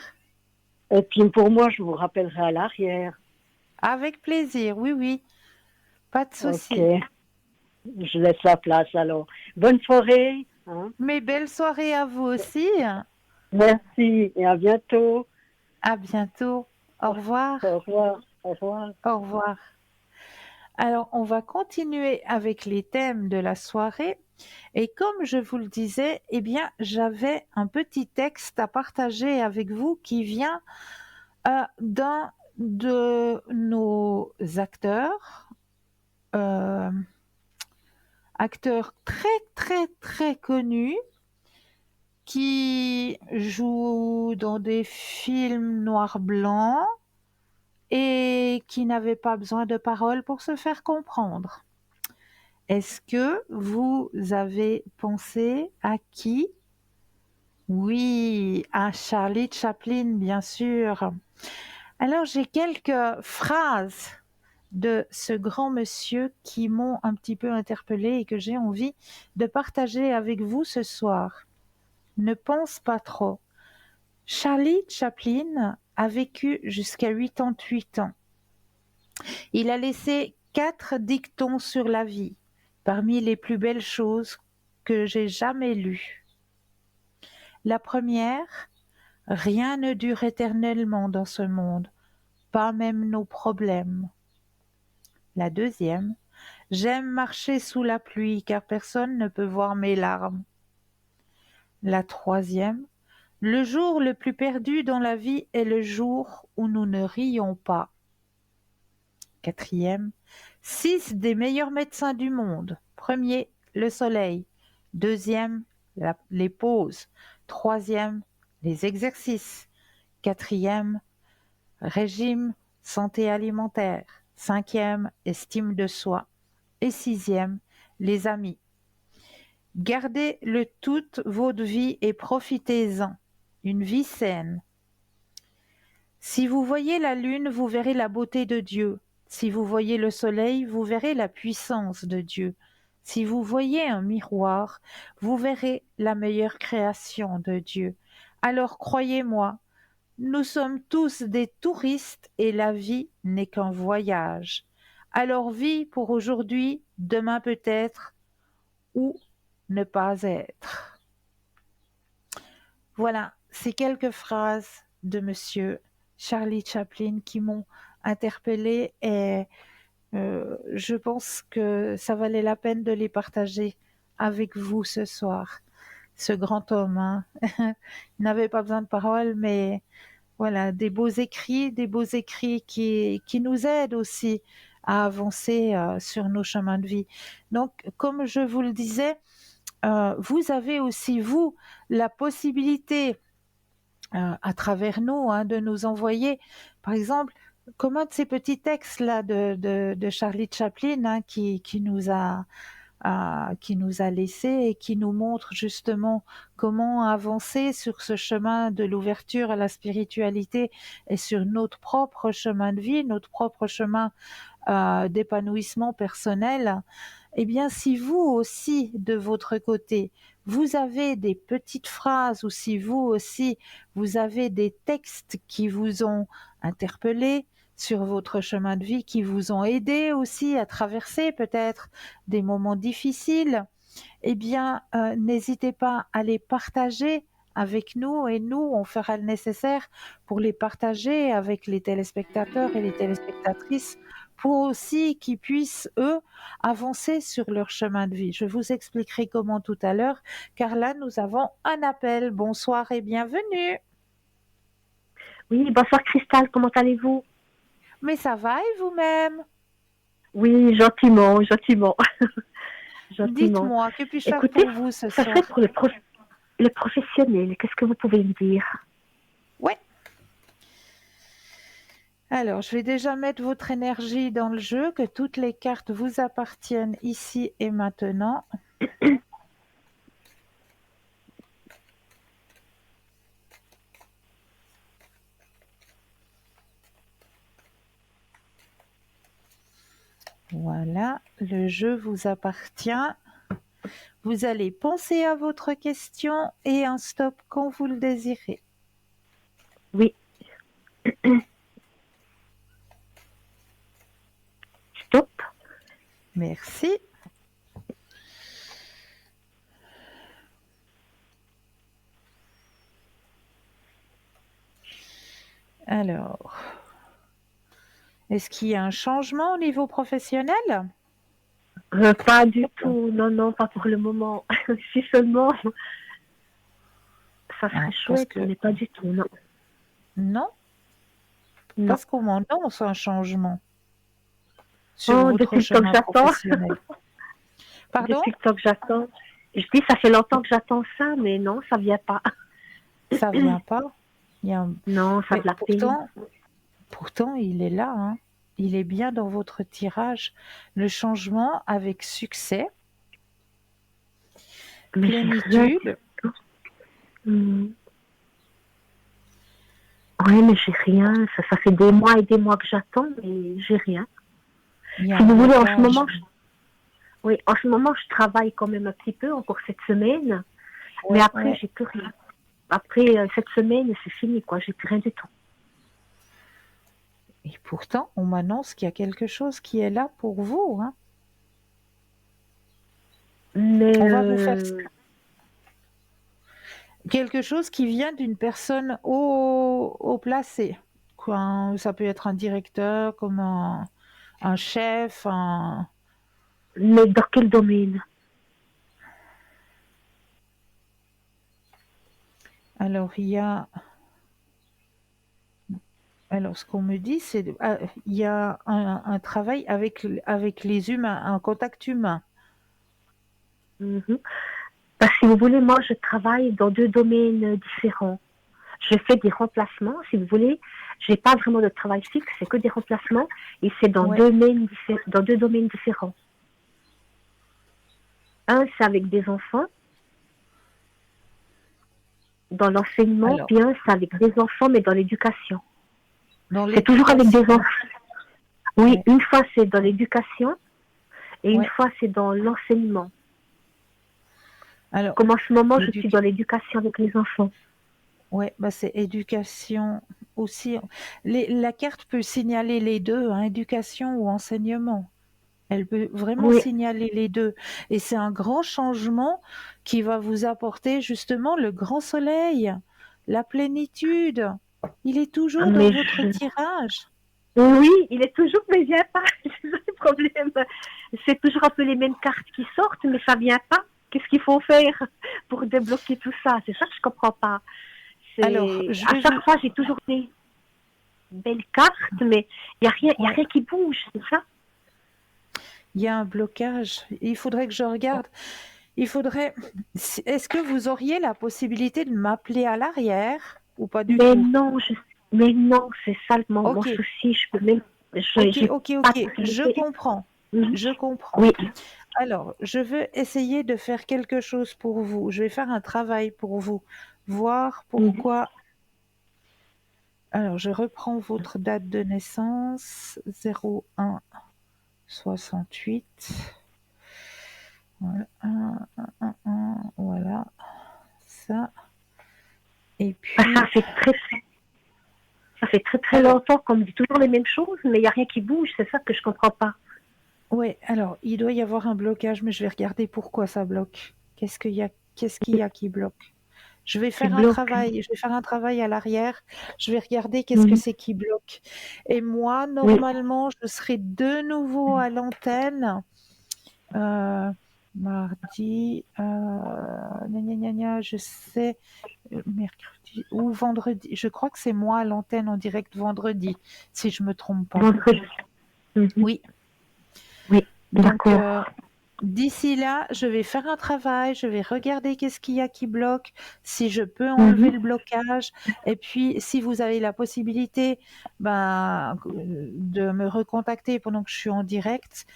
Et puis pour moi, je vous rappellerai à l'arrière. Avec plaisir, oui, oui. Pas de souci. Ok. Je laisse la place alors. Bonne soirée. Hein. Mais belle soirée à vous aussi. Merci et à bientôt. À bientôt. Au revoir. Au revoir. Au revoir. Au revoir. Alors, on va continuer avec les thèmes de la soirée. Et comme je vous le disais, eh bien, j'avais un petit texte à partager avec vous qui vient d'un de nos euh, acteurs très, très, très connus qui joue dans des films noir-blanc et qui n'avait pas besoin de paroles pour se faire comprendre. Est-ce que vous avez pensé à qui? Oui, à Charlie Chaplin, bien sûr. Alors, j'ai quelques phrases de ce grand monsieur qui m'ont un petit peu interpellée et que j'ai envie de partager avec vous ce soir. Ne pense pas trop. Charlie Chaplin a vécu jusqu'à 88 ans. Il a laissé 4 dictons sur la vie, parmi les plus belles choses que j'ai jamais lues. La première, rien ne dure éternellement dans ce monde, pas même nos problèmes. La deuxième, j'aime marcher sous la pluie car personne ne peut voir mes larmes. La troisième, le jour le plus perdu dans la vie est le jour où nous ne rions pas. Quatrième, 6 des meilleurs médecins du monde. Premier, le soleil. Deuxième, les pauses. Troisième, les exercices. Quatrième, régime, santé alimentaire. Cinquième, estime de soi. Et sixième, les amis. Gardez-le toute votre vie et profitez-en. Une vie saine. Si vous voyez la lune, vous verrez la beauté de Dieu. Si vous voyez le soleil, vous verrez la puissance de Dieu. Si vous voyez un miroir, vous verrez la meilleure création de Dieu. Alors croyez-moi, nous sommes tous des touristes et la vie n'est qu'un voyage. Alors vis pour aujourd'hui, demain peut-être, ou ne pas être. Voilà, ces quelques phrases de monsieur Charlie Chaplin qui m'ont interpellée et je pense que ça valait la peine de les partager avec vous ce soir. Ce grand homme, hein. Il n'avait pas besoin de paroles, mais voilà, des beaux écrits qui nous aident aussi à avancer sur nos chemins de vie. Donc, comme je vous le disais, vous avez aussi, vous, la possibilité à travers nous, hein, de nous envoyer, par exemple, comme un de ces petits textes-là de Charlie Chaplin, hein, qui nous a laissé et qui nous montre justement comment avancer sur ce chemin de l'ouverture à la spiritualité et sur notre propre chemin de vie, notre propre chemin d'épanouissement personnel. Eh bien, si vous aussi, de votre côté, vous avez des petites phrases ou si vous aussi, vous avez des textes qui vous ont interpellé sur votre chemin de vie, qui vous ont aidé aussi à traverser peut-être des moments difficiles, eh bien, n'hésitez pas à les partager avec nous et nous, on fera le nécessaire pour les partager avec les téléspectateurs et les téléspectatrices pour aussi qu'ils puissent, eux, avancer sur leur chemin de vie. Je vous expliquerai comment tout à l'heure, car là, nous avons un appel. Bonsoir et bienvenue. Oui, bonsoir Cristal, comment allez-vous? Mais ça va et vous-même? Oui, gentiment, gentiment. Gentiment. Dites-moi, que puis-je faire Écoutez, pour vous ce ça soir? serait pour le professionnel. Qu'est-ce que vous pouvez me dire? Ouais. Alors, je vais déjà mettre votre énergie dans le jeu, que toutes les cartes vous appartiennent ici et maintenant. Voilà, le jeu vous appartient. Vous allez penser à votre question et un stop quand vous le désirez. Oui. Stop. Merci. Alors, Est-ce qu'il y a un changement au niveau professionnel? Pas du tout, non, non, pas pour le moment. Si seulement, ça serait Parce chouette, que mais pas du tout, non. non, Non. parce qu'on m'annonce un changement sur Oh, votre depuis le temps que chemin j'attends, professionnel. Pardon? depuis le temps que j'attends. Je dis, ça fait longtemps que j'attends ça, mais non, ça vient pas. Ça vient pas. Il y a un- Non, ça Mais de la peine. pourtant, il est là, hein. Il est bien dans votre tirage. Le changement avec succès, Mais j'ai rien. plénitude. Hmm. Oui, mais j'ai rien. Ça fait des mois et des mois que j'attends, mais j'ai rien. Il y a Si un vous voulez, blocage. oui, en ce moment, je travaille quand même un petit peu, encore cette semaine. Ouais, Mais après, ouais. j'ai plus rien. Après cette semaine, c'est fini, quoi. J'ai plus rien du tout. Et pourtant, on m'annonce qu'il y a quelque chose qui est là pour vous, hein. Mais On va vous faire quelque chose qui vient d'une personne haut placée. Quoi, ça peut être un directeur, comme un chef, mais dans quel domaine? Alors, alors, ce qu'on me dit, c'est il y a un travail avec les humains, un contact humain. Mhm. Parce que si vous voulez, moi, je travaille dans deux domaines différents. Je fais des remplacements, si vous voulez. J'ai pas vraiment de travail fixe, c'est que des remplacements. Et c'est dans Ouais. dans deux domaines différents. Un, c'est avec des enfants, dans l'enseignement, Alors, puis un, c'est avec des enfants, mais dans l'éducation. dans C'est toujours avec des l'éducation. enfants. Oui, Ouais. une fois, c'est dans l'éducation, et une Ouais. fois, c'est dans l'enseignement. Alors, Comme en ce moment, je suis l'éducation. dans l'éducation avec les enfants. Ouais, bah c'est éducation aussi. La carte peut signaler les deux, hein, éducation ou enseignement. Elle peut vraiment Oui, signaler les deux. Et c'est un grand changement qui va vous apporter justement le grand soleil, la plénitude. Il est toujours dans mais votre tirage. oui, il est toujours, mais il vient pas. C'est ça le problème. C'est toujours un peu les mêmes cartes qui sortent, mais ça vient pas. Qu'est-ce qu'il faut faire pour débloquer tout ça? C'est ça que je comprends pas. Alors, C'est à chaque fois j'ai toujours des belles cartes, mais il y a rien qui bouge, c'est ça? il y a un blocage. Il faudrait que je regarde. Est-ce que vous auriez la possibilité de m'appeler à l'arrière ou pas du Mais tout? non, mais non, c'est ça mon Ok, souci. Je peux même, ok, j'ai ok, pas de ok. Je possibilité. comprends. Mhm. Je comprends. Oui. Alors, je veux essayer de faire quelque chose pour vous. Je vais faire un travail pour vous, voir Mhm. pourquoi. Alors, je reprends votre date de naissance, 01 68. Voilà, voilà, ça. Et Ah, puis, ça fait très très alors, longtemps qu'on me dit toujours les mêmes choses, mais il y a rien qui bouge. C'est ça que je comprends pas. ouais, alors, il doit y avoir un blocage, mais je vais regarder pourquoi ça bloque. Qu'est-ce qu'il y a qui bloque? Je vais Qui faire un bloque. travail, je vais faire un travail à l'arrière. Je vais regarder qu'est-ce que Mhm. c'est qui bloque. Et moi, Oui. normalement, je serai de nouveau à l'antenne mardi, je sais, mercredi ou vendredi. Je crois que c'est moi à l'antenne en direct vendredi, si je me trompe pas. Vendredi. Mhm. Oui. Oui. Donc, D'accord. d'ici là, je vais faire un travail, je vais regarder qu'est-ce qu'il y a qui bloque, si je peux enlever Mhm. le blocage. Et puis, si vous avez la possibilité de me recontacter pendant que je suis en direct,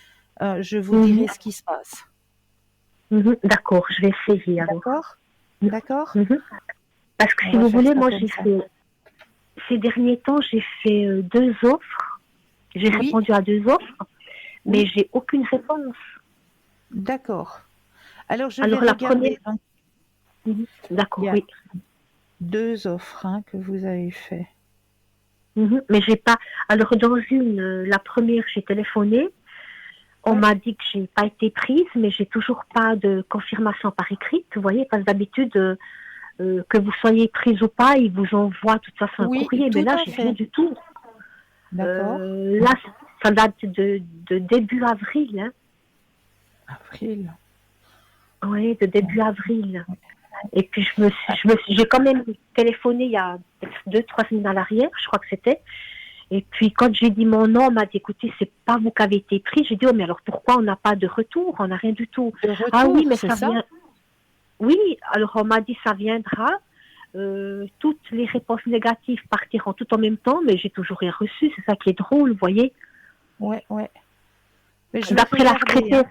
je vous Mhm. dirai ce qui se passe. Mhm. D'accord, je vais essayer alors. D'accord? D'accord? Mhm. Parce que On si va vous faire voulez, ça moi comme j'ai ça. fait ces derniers temps, j'ai fait deux offres. J'ai Oui, répondu à deux offres, mais oui, j'ai aucune réponse. d'accord. Alors, je vais Alors la première, regarder. Donc, mhm. il y D'accord, a oui. 2 offres hein, que vous avez fait. Mhm. Mais j'ai pas. Alors dans la première, j'ai téléphoné. On Ouais. m'a dit que j'ai pas été prise, mais j'ai toujours pas de confirmation par écrit. Vous voyez, parce que d'habitude, que vous soyez prise ou pas, ils vous envoient de toute façon un Oui, courrier. Mais tout là, à j'ai rien fait. du tout. D'accord. Là, ça date de début avril. Hein. Avril. Oui, de début avril. Et puis, j'ai quand même téléphoné il y a peut-être 2-3 semaines à l'arrière, je crois que c'était. Et puis, quand j'ai dit mon nom, on m'a dit, écoutez, c'est pas vous qui avez été pris. J'ai dit, oh, mais alors pourquoi on n'a pas de retour? On n'a rien du tout. De Ah oui, retour, mais c'est ça ça? vient. Oui, alors on m'a dit, ça viendra. Toutes les réponses négatives partiront tout en même temps, mais j'ai toujours rien reçu. C'est ça qui est drôle, vous voyez. Ouais, ouais. Mais je vais D'après la regarder, secrétaire.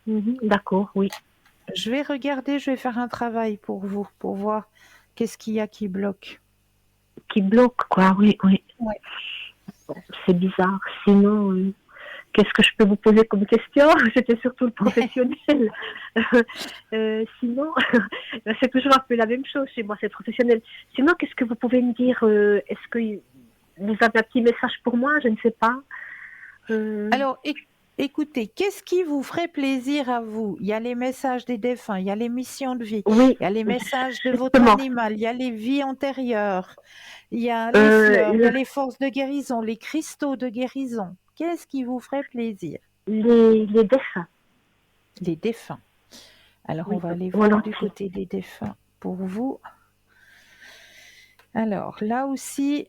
hein. D'accord, oui. Je vais regarder, je vais faire un travail pour vous, pour voir qu'est-ce qu'il y a qui bloque. Qui bloque, quoi, oui, oui. Ouais. C'est bizarre. Sinon, qu'est-ce que je peux vous poser comme question? C'était surtout le professionnel. Sinon, c'est toujours un peu la même chose chez moi, c'est professionnel. Sinon, qu'est-ce que vous pouvez me dire? Est-ce que vous avez un petit message pour moi? Je ne sais pas. Alors, écoutez, qu'est-ce qui vous ferait plaisir à vous? Il y a les messages des défunts, il y a les missions de vie, Oui, il y a les messages de votre justement. animal, il y a les vies antérieures, il y a les fleurs, il y a les forces de guérison, les cristaux de guérison. Qu'est-ce qui vous ferait plaisir? Les défunts. Les défunts. Alors, on Oui, va aller voir du volontiers. côté des défunts pour vous. Alors, là aussi,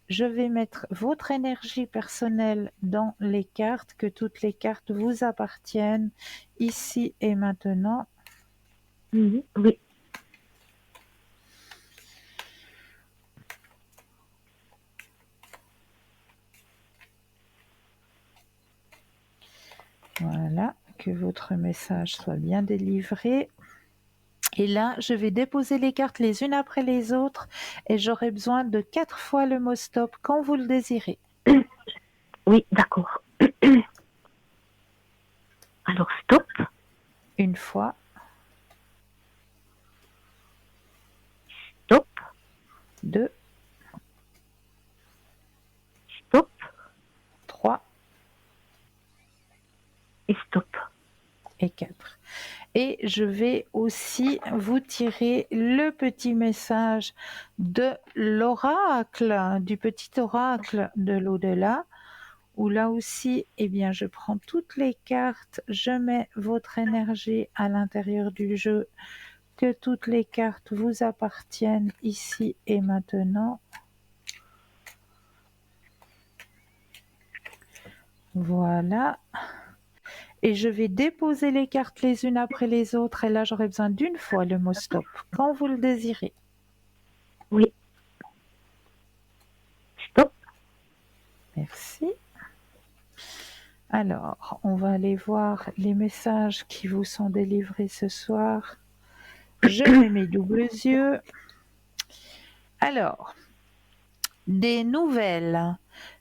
je vais mettre votre énergie personnelle dans les cartes, que toutes les cartes vous appartiennent ici et maintenant. Oui. Voilà, que votre message soit bien délivré. Et là, je vais déposer les cartes les unes après les autres et j'aurai besoin de 4 fois le mot stop quand vous le désirez. Oui, d'accord. Alors, stop. Une fois, Stop. 2, Stop. 3 Et stop. et 4. Et je vais aussi vous tirer le petit message de l'oracle, du petit oracle de l'au-delà, où là aussi, eh bien, je prends toutes les cartes, je mets votre énergie à l'intérieur du jeu, que toutes les cartes vous appartiennent ici et maintenant. Voilà. Et je vais déposer les cartes les unes après les autres. Et là, j'aurai besoin d'une fois le mot stop, quand vous le désirez. Oui. Stop. Merci. Alors, on va aller voir les messages qui vous sont délivrés ce soir. Je mets mes doubles yeux. Alors, des nouvelles.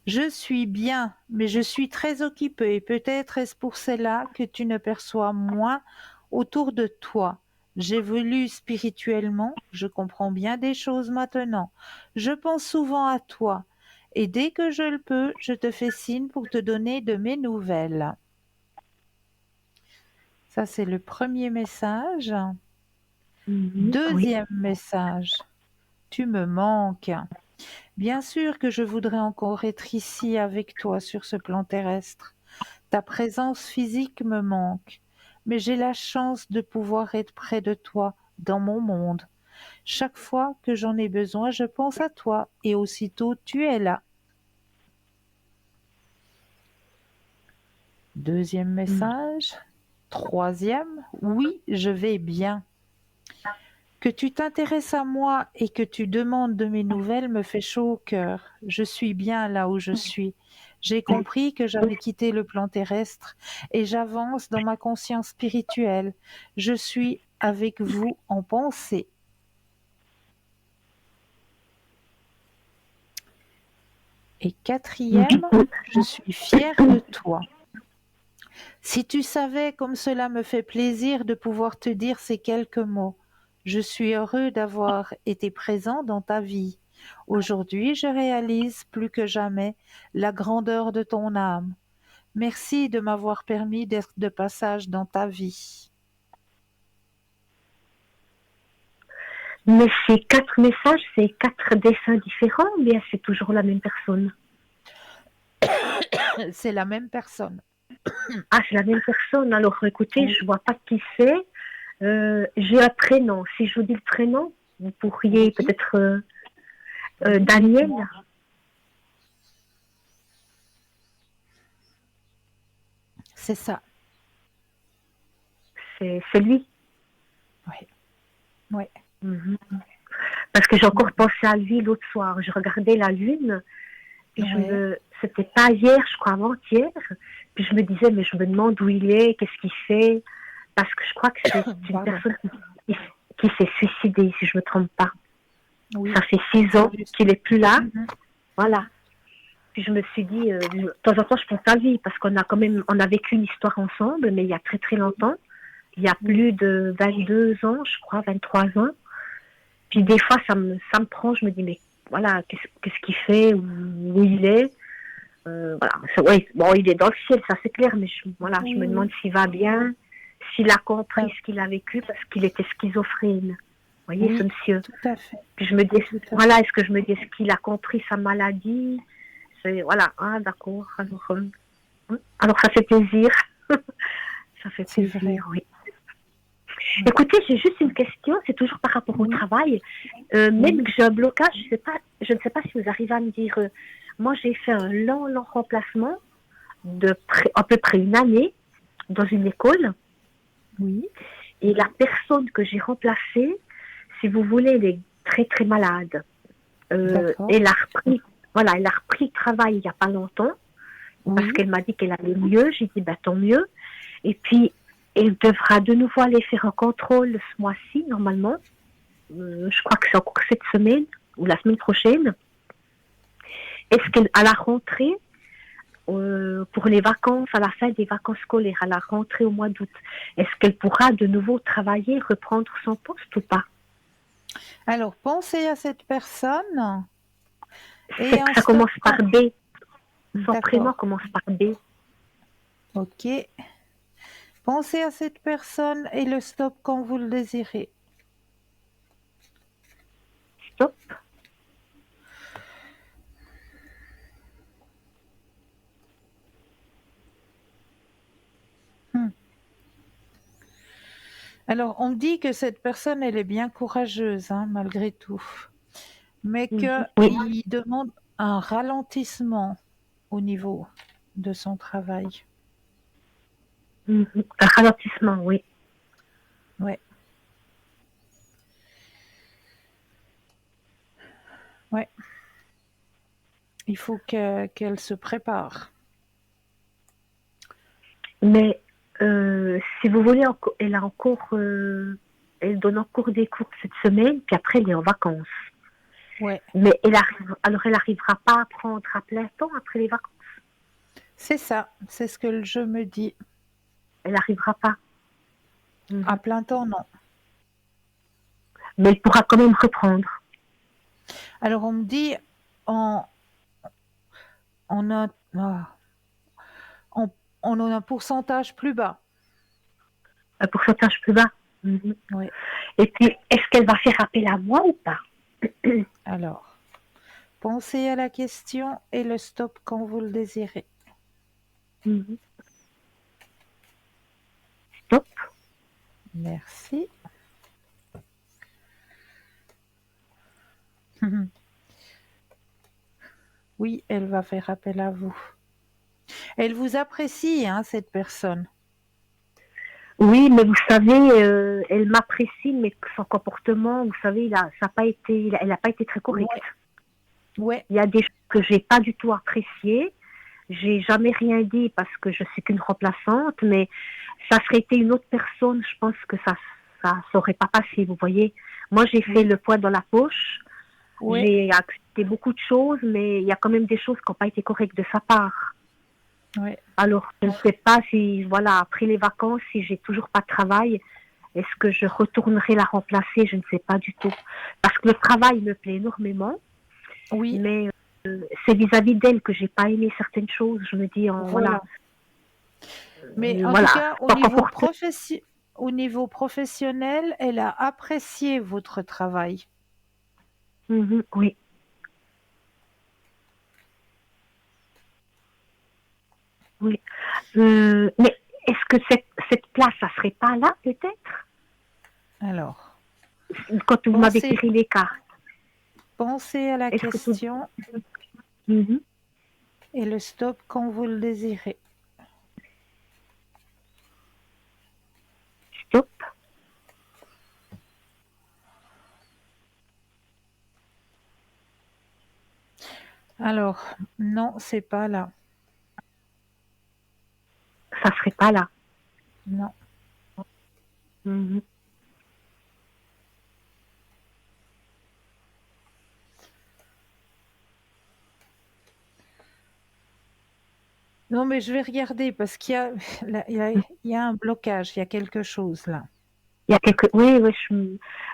Je suis bien, mais je suis très occupée. Peut-être est-ce pour cela que tu ne perçois moins autour de toi. J'évolue spirituellement, je comprends bien des choses maintenant. Je pense souvent à toi, et dès que je le peux, je te fais signe pour te donner de mes nouvelles. Ça, c'est le premier message. Oui. Deuxième message. Tu me manques. Bien sûr que je voudrais encore être ici avec toi sur ce plan terrestre. Ta présence physique me manque, mais j'ai la chance de pouvoir être près de toi dans mon monde. Chaque fois que j'en ai besoin, je pense à toi et aussitôt tu es là. Deuxième message. Troisième, oui, je vais bien. Que tu t'intéresses à moi et que tu demandes de mes nouvelles me fait chaud au cœur. Je suis bien là où je suis. J'ai compris que j'avais quitté le plan terrestre et j'avance dans ma conscience spirituelle. Je suis avec vous en pensée. Et quatrième, je suis fière de toi. Si tu savais comme cela me fait plaisir de pouvoir te dire ces quelques mots. Je suis heureux d'avoir été présent dans ta vie. Aujourd'hui, je réalise plus que jamais la grandeur de ton âme. Merci de m'avoir permis d'être de passage dans ta vie. Mais c'est 4 messages, c'est 4 dessins différents, ou bien c'est toujours la même personne? C'est la même personne. Ah, c'est la même personne. Alors, écoutez, Oui. je vois pas qui c'est. J'ai un prénom. Si je vous dis le prénom, vous pourriez Oui. peut-être Oui, Daniel. dites-moi. C'est ça. C'est lui. Oui. Oui. Mhm. Parce que j'ai encore pensé à lui l'autre soir. Je regardais la lune. Puis Ouais. c'était pas hier, je crois avant-hier. Puis je me disais, mais je me demande où il est, qu'est-ce qu'il fait. Parce que je crois que c'est une Pardon. personne qui s'est suicidée, si je me trompe pas. Oui. Ça fait 6 C'est ans juste. qu'il est plus là. Mhm. Voilà. Puis je me suis dit, de temps en temps, je pense à lui, parce on a vécu une histoire ensemble, mais il y a très très longtemps. Il y a plus de 22 ans, je crois, 23 ans. Puis des fois, ça me prend, je me dis, mais voilà, qu'est-ce qu'il fait, où il est. Voilà. Ouais, bon, il est dans le ciel, ça c'est clair, mais voilà, je Oui, me demande oui. s'il va bien, s'il a compris Ah, ce qu'il a vécu, parce qu'il était schizophrène. Vous voyez, ce oui, monsieur. tout à fait. Puis je me dis, Tout à voilà, fait. est-ce que je me dis, est-ce qu'il a compris sa maladie? Voilà, ah, d'accord. Alors ça fait plaisir. Ça fait C'est vrai. plaisir, oui. Oui. Écoutez, j'ai juste une question, c'est toujours par rapport au Oui. travail. Oui. Même que j'ai un blocage, je ne sais pas si vous arrivez à me dire, moi j'ai fait un long remplacement à peu près une année dans une école, Oui. et la personne que j'ai remplacée, si vous voulez, elle est très très malade. D'accord. Elle a repris, voilà, elle a repris le travail il n'y a pas longtemps, parce Oui. qu'elle m'a dit qu'elle allait mieux. J'ai dit, bah, tant mieux. Et puis, elle devra de nouveau aller faire un contrôle ce mois-ci, normalement. Je crois que c'est encore cette semaine ou la semaine prochaine. Est-ce qu'à la rentrée, pour les vacances, à la fin des vacances scolaires, à la rentrée au mois d'août, est-ce qu'elle pourra de nouveau travailler, reprendre son poste ou pas? Alors, pensez à cette personne et un Ça stop commence par quand. B. Son prénom D'accord. commence par B. Ok. Pensez à cette personne et le stop quand vous le désirez. Stop. Hmm. Alors, on me dit que cette personne, elle est bien courageuse, hein, malgré tout, mais Oui. qu'il demande un ralentissement au niveau de son travail. Un ralentissement, oui. Ouais. Ouais. Il faut qu'elle se prépare. Mais si vous voulez, elle donne encore des cours cette semaine, puis après elle est en vacances. Ouais. Mais alors elle n'arrivera pas à prendre à plein temps après les vacances. C'est ça. C'est ce que je me dis. Elle n'arrivera pas. À plein temps, non. Mais elle pourra quand même reprendre. Alors, on me dit en, en un, ah, en, en un pourcentage plus bas. Un pourcentage plus bas. Oui. Et puis, est-ce qu'elle va faire appel à moi ou pas? Alors, pensez à la question et le stop quand vous le désirez. Stop. Merci. Oui, elle va faire appel à vous. Elle vous apprécie, hein, cette personne. Oui, mais vous savez, elle m'apprécie, mais son comportement, vous savez, elle n'a pas été très correcte. Ouais. Il y a des choses que j'ai pas du tout appréciées. J'ai jamais rien dit parce que je suis qu'une remplaçante, mais ça serait été une autre personne, je pense que ça serait pas passé, vous voyez. Moi, j'ai fait le poids dans la poche. Ouais. J'ai accepté beaucoup de choses, mais il y a quand même des choses qui n'ont pas été correctes de sa part. Ouais. Alors, je ne sais pas si, voilà, après les vacances, si j'ai toujours pas de travail, est-ce que je retournerai la remplacer? Je ne sais pas du tout. Parce que le travail me plaît énormément, Oui. mais c'est vis-à-vis d'elle que j'ai pas aimé certaines choses. Je me dis, voilà. Mais en Voilà. tout cas, au niveau au niveau professionnel, elle a apprécié votre travail. Oui. Oui. Mais est-ce que cette place, ça serait pas là, peut-être? Alors, Quand vous m'avez pensez, tiré les cartes. pensez à la Est-ce que tout... question Mhm. et le stop quand vous le désirez. Stop. Alors, non, c'est pas là. Ça serait pas là. Non. Mhm. Non, mais je vais regarder parce qu'il y a, là, il y a un blocage, il y a quelque chose là. Il y a quelques... Oui, oui,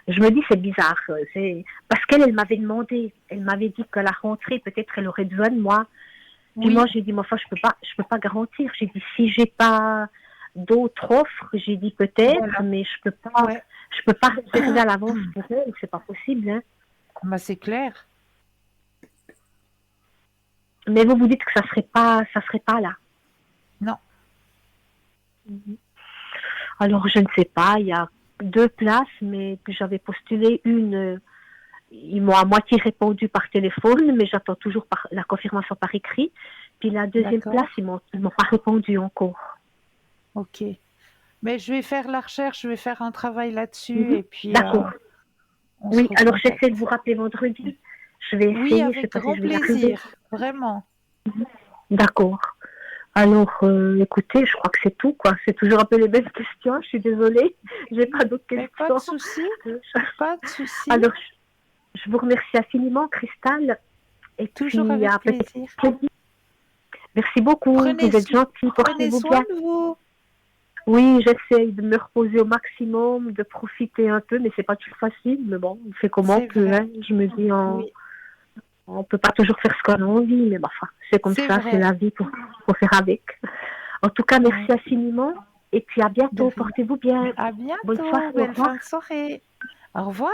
je me dis c'est bizarre. C'est... Parce elle m'avait demandé, elle m'avait dit qu'à la rentrée, peut-être elle aurait besoin de moi. Puis Oui, moi, j'ai dit, mais enfin, je peux pas garantir. J'ai dit, si j'ai pas d'autres offres, j'ai dit peut-être, voilà. mais Ouais. je peux pas réserver à l'avance pour elle. C'est pas possible, hein. Bah, c'est clair. Mais vous dites que ça serait pas là. Non. Alors, je ne sais pas. Il y a 2 places, mais que j'avais postulé une. Ils m'ont à moitié répondu par téléphone, mais j'attends toujours la confirmation par écrit. Puis la deuxième D'accord. place, ils m'ont pas répondu encore. Ok. Mais je vais faire la recherche, je vais faire un travail là-dessus et puis D'accord. on se Oui, alors recontacte. j'essaie de vous rappeler vendredi. Je vais Oui, essayer, je sais avec pas si grand je vais y arriver. plaisir. Vraiment. D'accord. Alors, écoutez, je crois que c'est tout, quoi. C'est toujours un peu les mêmes questions. Je suis désolée. J'ai pas d'autres Mais pas de questions. souci. Pas de souci. Alors, je vous remercie infiniment, Cristal. Et Toujours puis, avec à peut-être plaisir. jeudi. Merci beaucoup. Prenez, Vous êtes gentil. prenez Portez-vous soin bien. de vous. Oui, j'essaye de me reposer au maximum, de profiter un peu, mais c'est pas toujours facile. Mais bon, on fait comment on C'est peut, vrai. hein. Je me dis, Oui, on peut pas toujours faire ce qu'on a envie, mais bah, enfin, c'est comme c'est ça, c'est vrai. la vie, faut faire avec. En tout cas, merci Oui. infiniment. Et puis à De bientôt. rien. Portez-vous bien. À Bonne soirée. bientôt. Au Belle revoir. fin de soirée. Au revoir.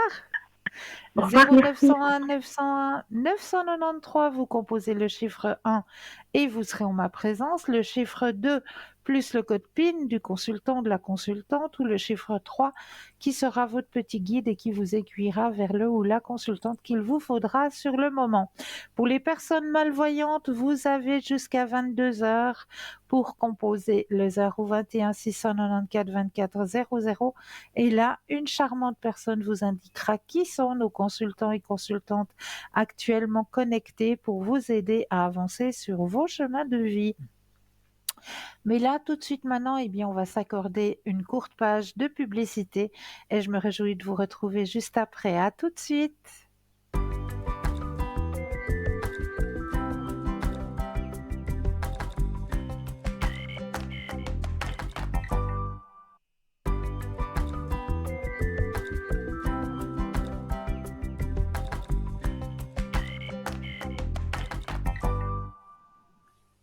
Au revoir. Merci. 0901 901 993, vous composez le chiffre 1 et vous serez en ma présence. Le chiffre 2 plus le code PIN du consultant ou de la consultante ou le chiffre 3 qui sera votre petit guide et qui vous aiguillera vers le ou la consultante qu'il vous faudra sur le moment. Pour les personnes malvoyantes, vous avez jusqu'à 22 heures pour composer le 021 694 24 00 et là, une charmante personne vous indiquera qui sont nos consultants et consultantes actuellement connectés pour vous aider à avancer sur vos chemins de vie. Mais là, tout de suite maintenant, eh bien, on va s'accorder une courte page de publicité et je me réjouis de vous retrouver juste après. À tout de suite.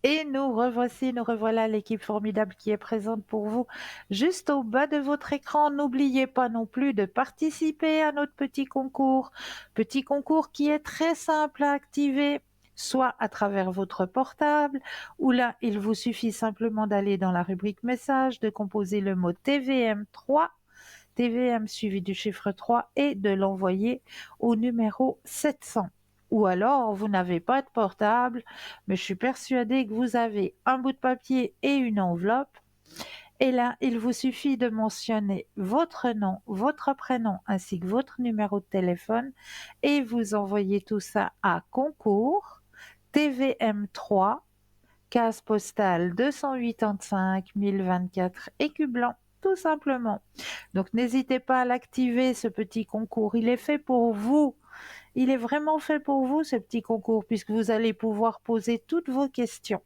Et nous revoici, nous revoilà l'équipe formidable qui est présente pour vous juste au bas de votre écran. N'oubliez pas non plus de participer à notre petit concours qui est très simple à activer, soit à travers votre portable, ou là, il vous suffit simplement d'aller dans la rubrique message, de composer le mot TVM3, TVM suivi du chiffre 3 et de l'envoyer au numéro 700. Ou alors, vous n'avez pas de portable, mais je suis persuadée que vous avez un bout de papier et une enveloppe. Et là, il vous suffit de mentionner votre nom, votre prénom ainsi que votre numéro de téléphone et vous envoyez tout ça à concours TVM3, case postale 285 1024 Écublanc, tout simplement. Donc n'hésitez pas à l'activer, ce petit concours. Il est fait pour vous. Il est vraiment fait pour vous, ce petit concours, puisque vous allez pouvoir poser toutes vos questions.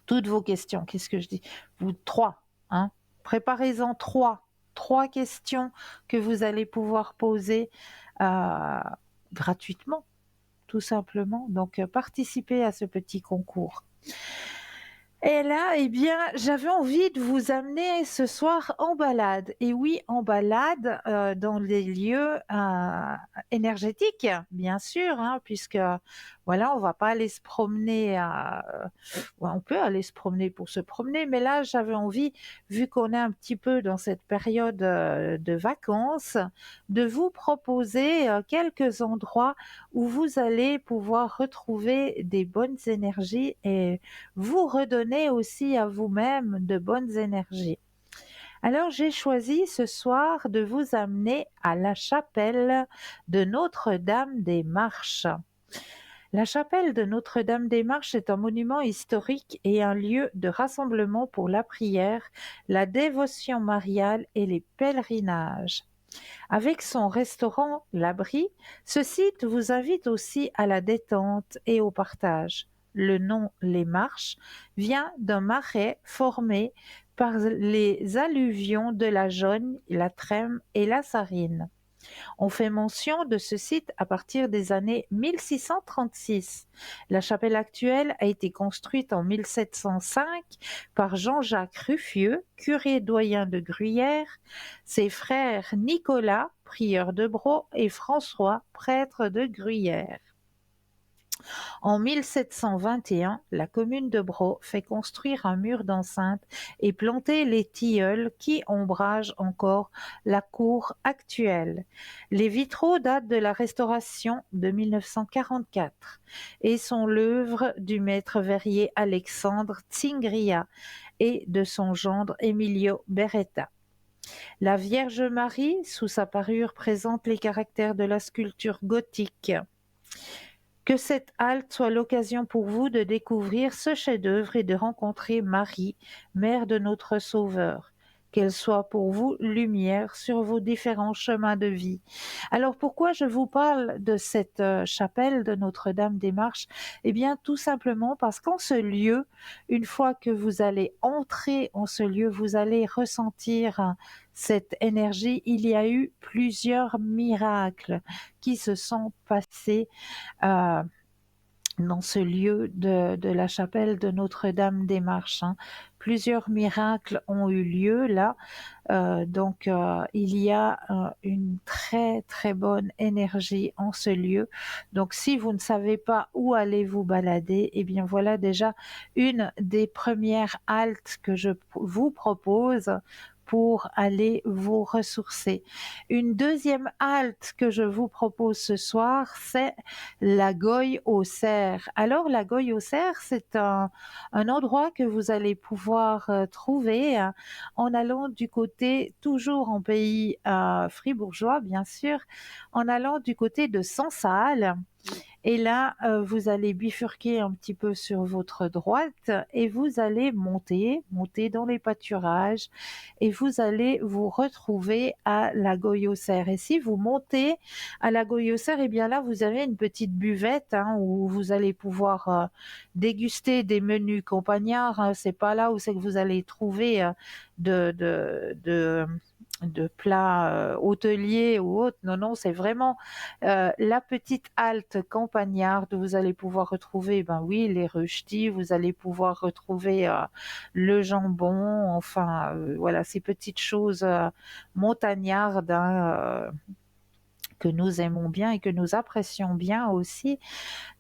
Toutes vos questions, qu'est-ce que je dis? Vous, 3, hein? Préparez-en 3. 3 questions que vous allez pouvoir poser gratuitement, tout simplement. Donc, participez à ce petit concours. Et là, eh bien, j'avais envie de vous amener ce soir en balade. Et oui, en balade dans les lieux énergétiques, bien sûr, hein, puisque voilà, on va pas aller se promener. Ouais, on peut aller se promener pour se promener, mais là, j'avais envie, vu qu'on est un petit peu dans cette période de vacances, de vous proposer quelques endroits où vous allez pouvoir retrouver des bonnes énergies et vous redonnez aussi à vous-même de bonnes énergies. Alors j'ai choisi ce soir de vous amener à la chapelle de Notre-Dame des Marches. La chapelle de Notre-Dame-des-Marches est un monument historique et un lieu de rassemblement pour la prière, la dévotion mariale et les pèlerinages. Avec son restaurant L'Abri, ce site vous invite aussi à la détente et au partage. Le nom Les Marches vient d'un marais formé par les alluvions de la Jaune, la Trême et la Sarine. On fait mention de ce site à partir des années 1636. La chapelle actuelle a été construite en 1705 par Jean-Jacques Ruffieux, curé doyen de Gruyère, ses frères Nicolas, prieur de Braux, et François, prêtre de Gruyère. En 1721, la commune de Braux fait construire un mur d'enceinte et planter les tilleuls qui ombragent encore la cour actuelle. Les vitraux datent de la Restauration de 1944 et sont l'œuvre du maître verrier Alexandre Tsingria et de son gendre Emilio Beretta. La Vierge Marie, sous sa parure, présente les caractères de la sculpture gothique. Que cette halte soit l'occasion pour vous de découvrir ce chef-d'œuvre et de rencontrer Marie, mère de notre Sauveur. Qu'elle soit pour vous lumière sur vos différents chemins de vie. Alors pourquoi je vous parle de cette chapelle de Notre-Dame-des-Marches? Eh bien tout simplement parce qu'en ce lieu, une fois que vous allez entrer en ce lieu, vous allez ressentir cette énergie. Il y a eu plusieurs miracles qui se sont passés euh, dans ce lieu de la chapelle de Notre-Dame-des-Marches. Hein. Plusieurs miracles ont eu lieu là, donc il y a une très très bonne énergie en ce lieu. Donc si vous ne savez pas où aller vous balader, eh bien voilà déjà une des premières haltes que je vous propose pour aller vous ressourcer. Une deuxième halte que je vous propose ce soir, c'est la Goye aux Cerfs. Alors la Goye aux Cerfs, c'est un endroit que vous allez pouvoir trouver en allant du côté, toujours en pays fribourgeois bien sûr, en allant du côté de Sansal. Et là, vous allez bifurquer un petit peu sur votre droite et vous allez monter dans les pâturages et vous allez vous retrouver à la Goye aux Cerfs. Et si vous montez à la Goye aux Cerfs, eh bien là, vous avez une petite buvette hein, où vous allez pouvoir déguster des menus campagnards. Hein. C'est pas là où c'est que vous allez trouver de plats hôteliers ou autres. Non, non, c'est vraiment la petite halte campagnarde où vous allez pouvoir retrouver, ben oui, les röstis, vous allez pouvoir retrouver le jambon, enfin, voilà, ces petites choses montagnardes hein, que nous aimons bien et que nous apprécions bien aussi.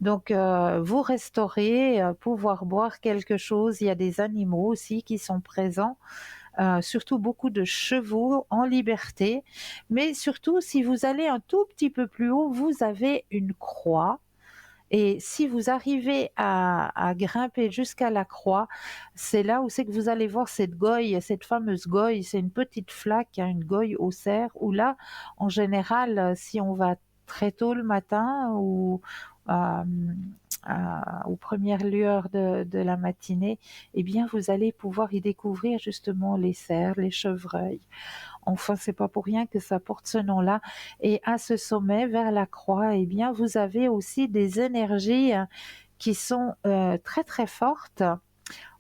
Donc, vous restaurez, pouvoir boire quelque chose. Il y a des animaux aussi qui sont présents. Surtout beaucoup de chevaux en liberté, mais surtout si vous allez un tout petit peu plus haut, vous avez une croix. Et si vous arrivez à grimper jusqu'à la croix, c'est là où c'est que vous allez voir cette goye, cette fameuse goye. C'est une petite flaque, hein, une goye aux cerfs, où là, en général, si on va très tôt le matin ou euh, aux premières lueurs de la matinée, eh bien, vous allez pouvoir y découvrir justement les cerfs, les chevreuils. Enfin, c'est pas pour rien que ça porte ce nom-là. Et à ce sommet, vers la croix, eh bien, vous avez aussi des énergies qui sont très très fortes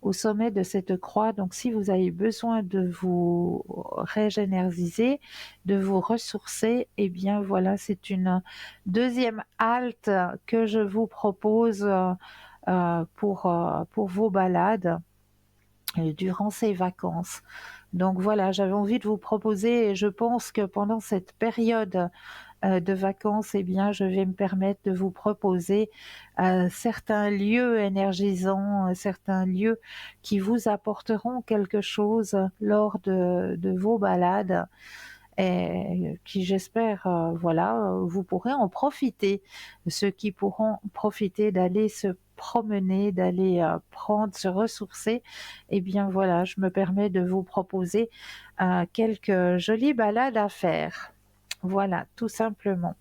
au sommet de cette croix. Donc, si vous avez besoin de vous régénériser, de vous ressourcer, eh bien, voilà, c'est une deuxième halte que je vous propose pour vos balades. durant ces vacances. Donc voilà, j'avais envie de vous proposer, et je pense que pendant cette période de vacances, eh bien, je vais me permettre de vous proposer certains lieux énergisants, certains lieux qui vous apporteront quelque chose lors de vos balades et qui, j'espère, voilà, vous pourrez en profiter. Ceux qui pourront profiter d'aller se promener, d'aller prendre, se ressourcer, eh bien voilà, je me permets de vous proposer quelques jolies balades à faire. Voilà, tout simplement.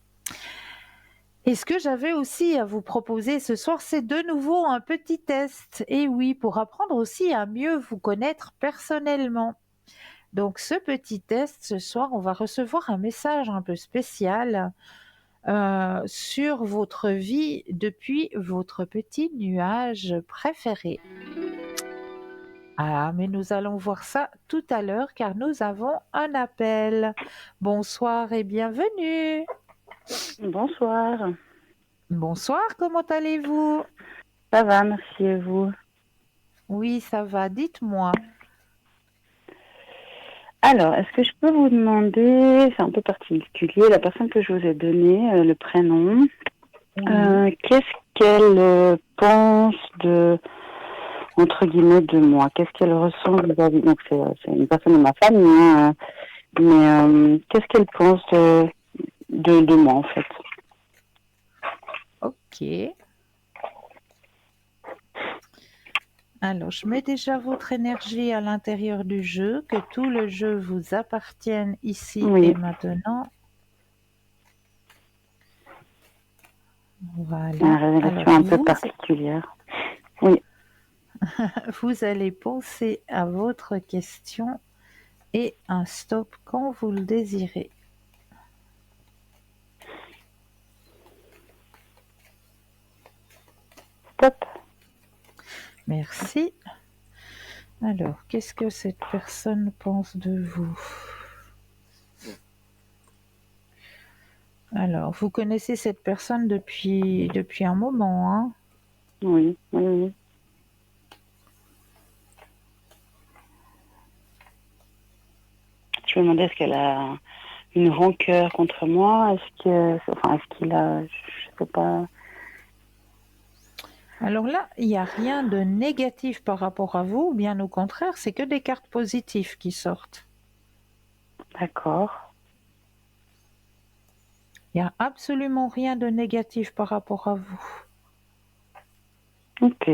Et ce que j'avais aussi à vous proposer ce soir, c'est de nouveau un petit test. Et oui, pour apprendre aussi à mieux vous connaître personnellement. Donc, ce petit test, ce soir, on va recevoir un message un peu spécial sur votre vie depuis votre petit nuage préféré. Ah, mais nous allons voir ça tout à l'heure car nous avons un appel. Bonsoir et bienvenue. Bonsoir. Bonsoir, comment allez-vous? Ça va, merci et vous? Oui, ça va, dites-moi. Alors, est-ce que je peux vous demander, c'est un peu particulier, la personne que je vous ai donné, le prénom, qu'est-ce qu'elle pense de, entre guillemets, de moi? Qu'est-ce qu'elle ressent vis-à-vis? Donc, c'est une personne de ma famille, hein, mais qu'est-ce qu'elle pense de moi, en fait? Ok. Alors, je mets déjà votre énergie à l'intérieur du jeu, que tout le jeu vous appartienne ici Oui. et maintenant. Voilà. Une révélation Alors, un peu particulière. Oui. vous allez penser à votre question et un stop quand vous le désirez. Stop. Merci. Alors, qu'est-ce que cette personne pense de vous? Alors, vous connaissez cette personne depuis un moment, hein? Oui, oui, oui. Je me demandais, est-ce qu'elle a une rancœur contre moi? Est-ce qu'il a, je sais pas. Alors là, il n'y a rien de négatif par rapport à vous, bien au contraire, c'est que des cartes positives qui sortent. D'accord. Il n'y a absolument rien de négatif par rapport à vous. Ok.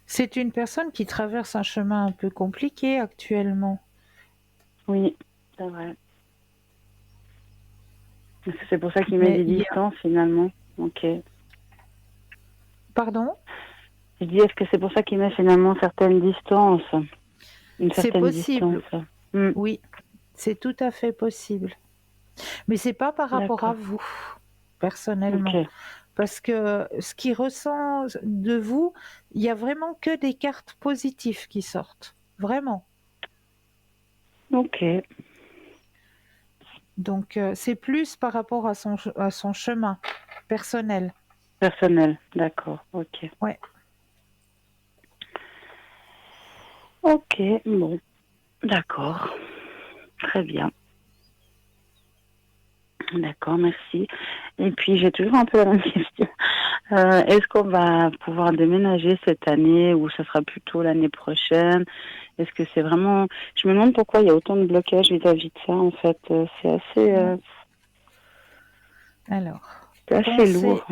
C'est une personne qui traverse un chemin un peu compliqué actuellement. Oui, c'est vrai. C'est pour ça qu'il met des distances finalement. Ok. Pardon? Je dis, est-ce que c'est pour ça qu'il met finalement certaines distances? C'est possible. Oui, c'est tout à fait possible. Mais c'est pas par rapport à vous, personnellement. Okay. Parce que ce qu'il ressent de vous, il y a vraiment que des cartes positives qui sortent. Vraiment. Ok. Donc, c'est plus par rapport à son chemin personnel. Personnel, d'accord, ok. Ouais. Ok, bon. D'accord. Très bien. D'accord, merci. Et puis, j'ai toujours un peu la même question. Est-ce qu'on va pouvoir déménager cette année ou ça sera plutôt l'année prochaine? Est-ce que c'est vraiment... Je me demande pourquoi il y a autant de blocages vis-à-vis de ça, en fait. C'est assez... Alors, c'est assez lourd.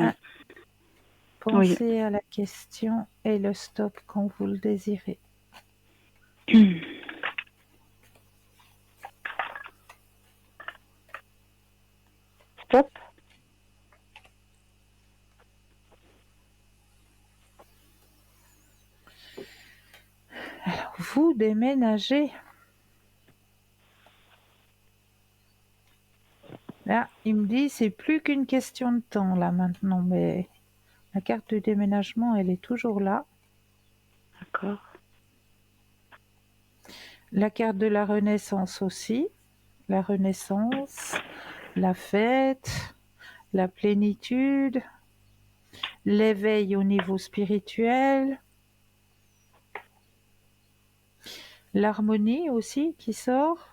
Pensez à la question et le stop quand vous le désirez. Stop. Alors, vous déménagez. Là, il me dit c'est plus qu'une question de temps là maintenant, mais la carte du déménagement, elle est toujours là. D'accord. La carte de la renaissance aussi. La renaissance, la fête, la plénitude, l'éveil au niveau spirituel. L'harmonie aussi qui sort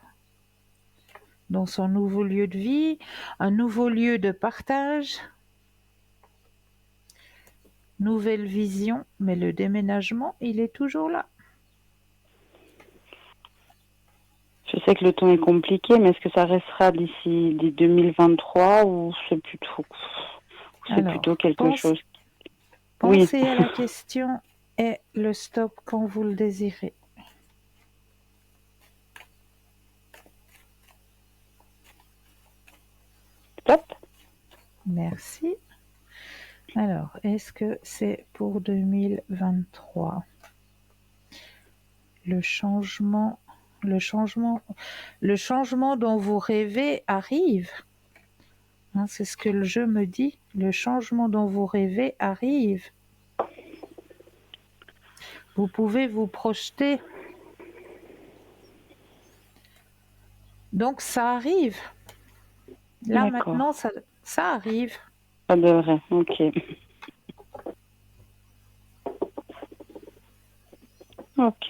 dans son nouveau lieu de vie, un nouveau lieu de partage, nouvelle vision, mais le déménagement, il est toujours là. Je sais que le temps est compliqué, mais est-ce que ça restera d'ici 2023 ou c'est plutôt quelque chose? Oui, Pensez à la question et le stop quand vous le désirez. stop. Merci. Alors, est-ce que c'est pour 2023? Le changement dont vous rêvez arrive. Hein, c'est ce que le jeu me dit. Le changement dont vous rêvez arrive. Vous pouvez vous projeter. Donc ça arrive. Là D'accord. maintenant, ça arrive. Ça devrait, ok. Ok.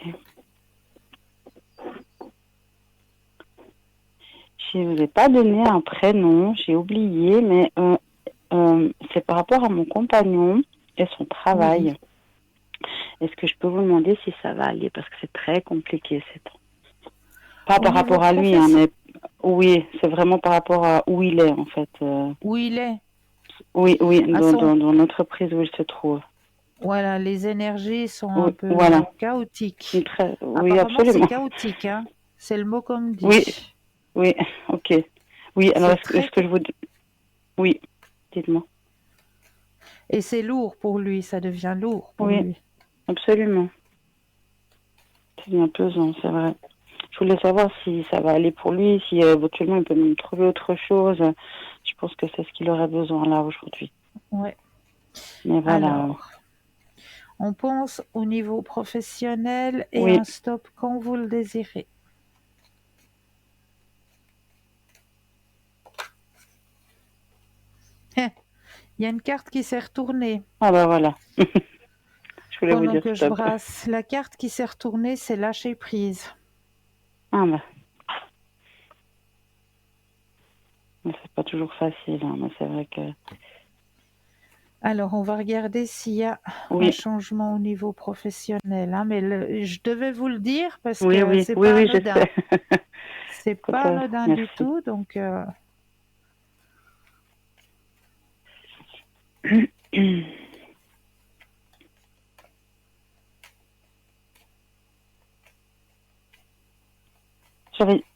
Je ne vous ai pas donné un prénom, j'ai oublié, mais c'est par rapport à mon compagnon et son travail. Oui. Est-ce que je peux vous demander si ça va aller? Parce que c'est très compliqué, c'est pas Au par niveau rapport à lui, hein, mais oui, c'est vraiment par rapport à où il est, en fait. Où il est. Oui, À dans l'entreprise où il se trouve. Voilà, les énergies sont un Oui, peu voilà. chaotiques. Oui, Apparemment, c'est absolument. chaotique, hein. C'est le mot qu'on me dit. Oui, oui, ok. Oui, alors C'est très... est-ce que je vous... Oui, dites-moi. Et c'est lourd pour lui, ça devient lourd pour Oui, lui. absolument. C'est bien pesant, c'est vrai. Je voulais savoir si ça va aller pour lui, si éventuellement il peut me trouver autre chose. Je pense que c'est ce qu'il aurait besoin là aujourd'hui. Ouais. Mais voilà. Alors, on pense au niveau professionnel et Oui, un stop quand vous le désirez. Il y a une carte qui s'est retournée. ah bah voilà. Je voulais vous Pendant dire que je stop. brasse, la carte qui s'est retournée, c'est lâcher prise. Ah bah, c'est pas toujours facile, hein, mais c'est vrai que... Alors, on va regarder s'il y a un Oui, changement au niveau professionnel, hein, mais je devais vous le dire parce oui, que oui, c'est oui, pas oui, je anodin. sais. C'est Tout pas à- anodin du Merci. tout, donc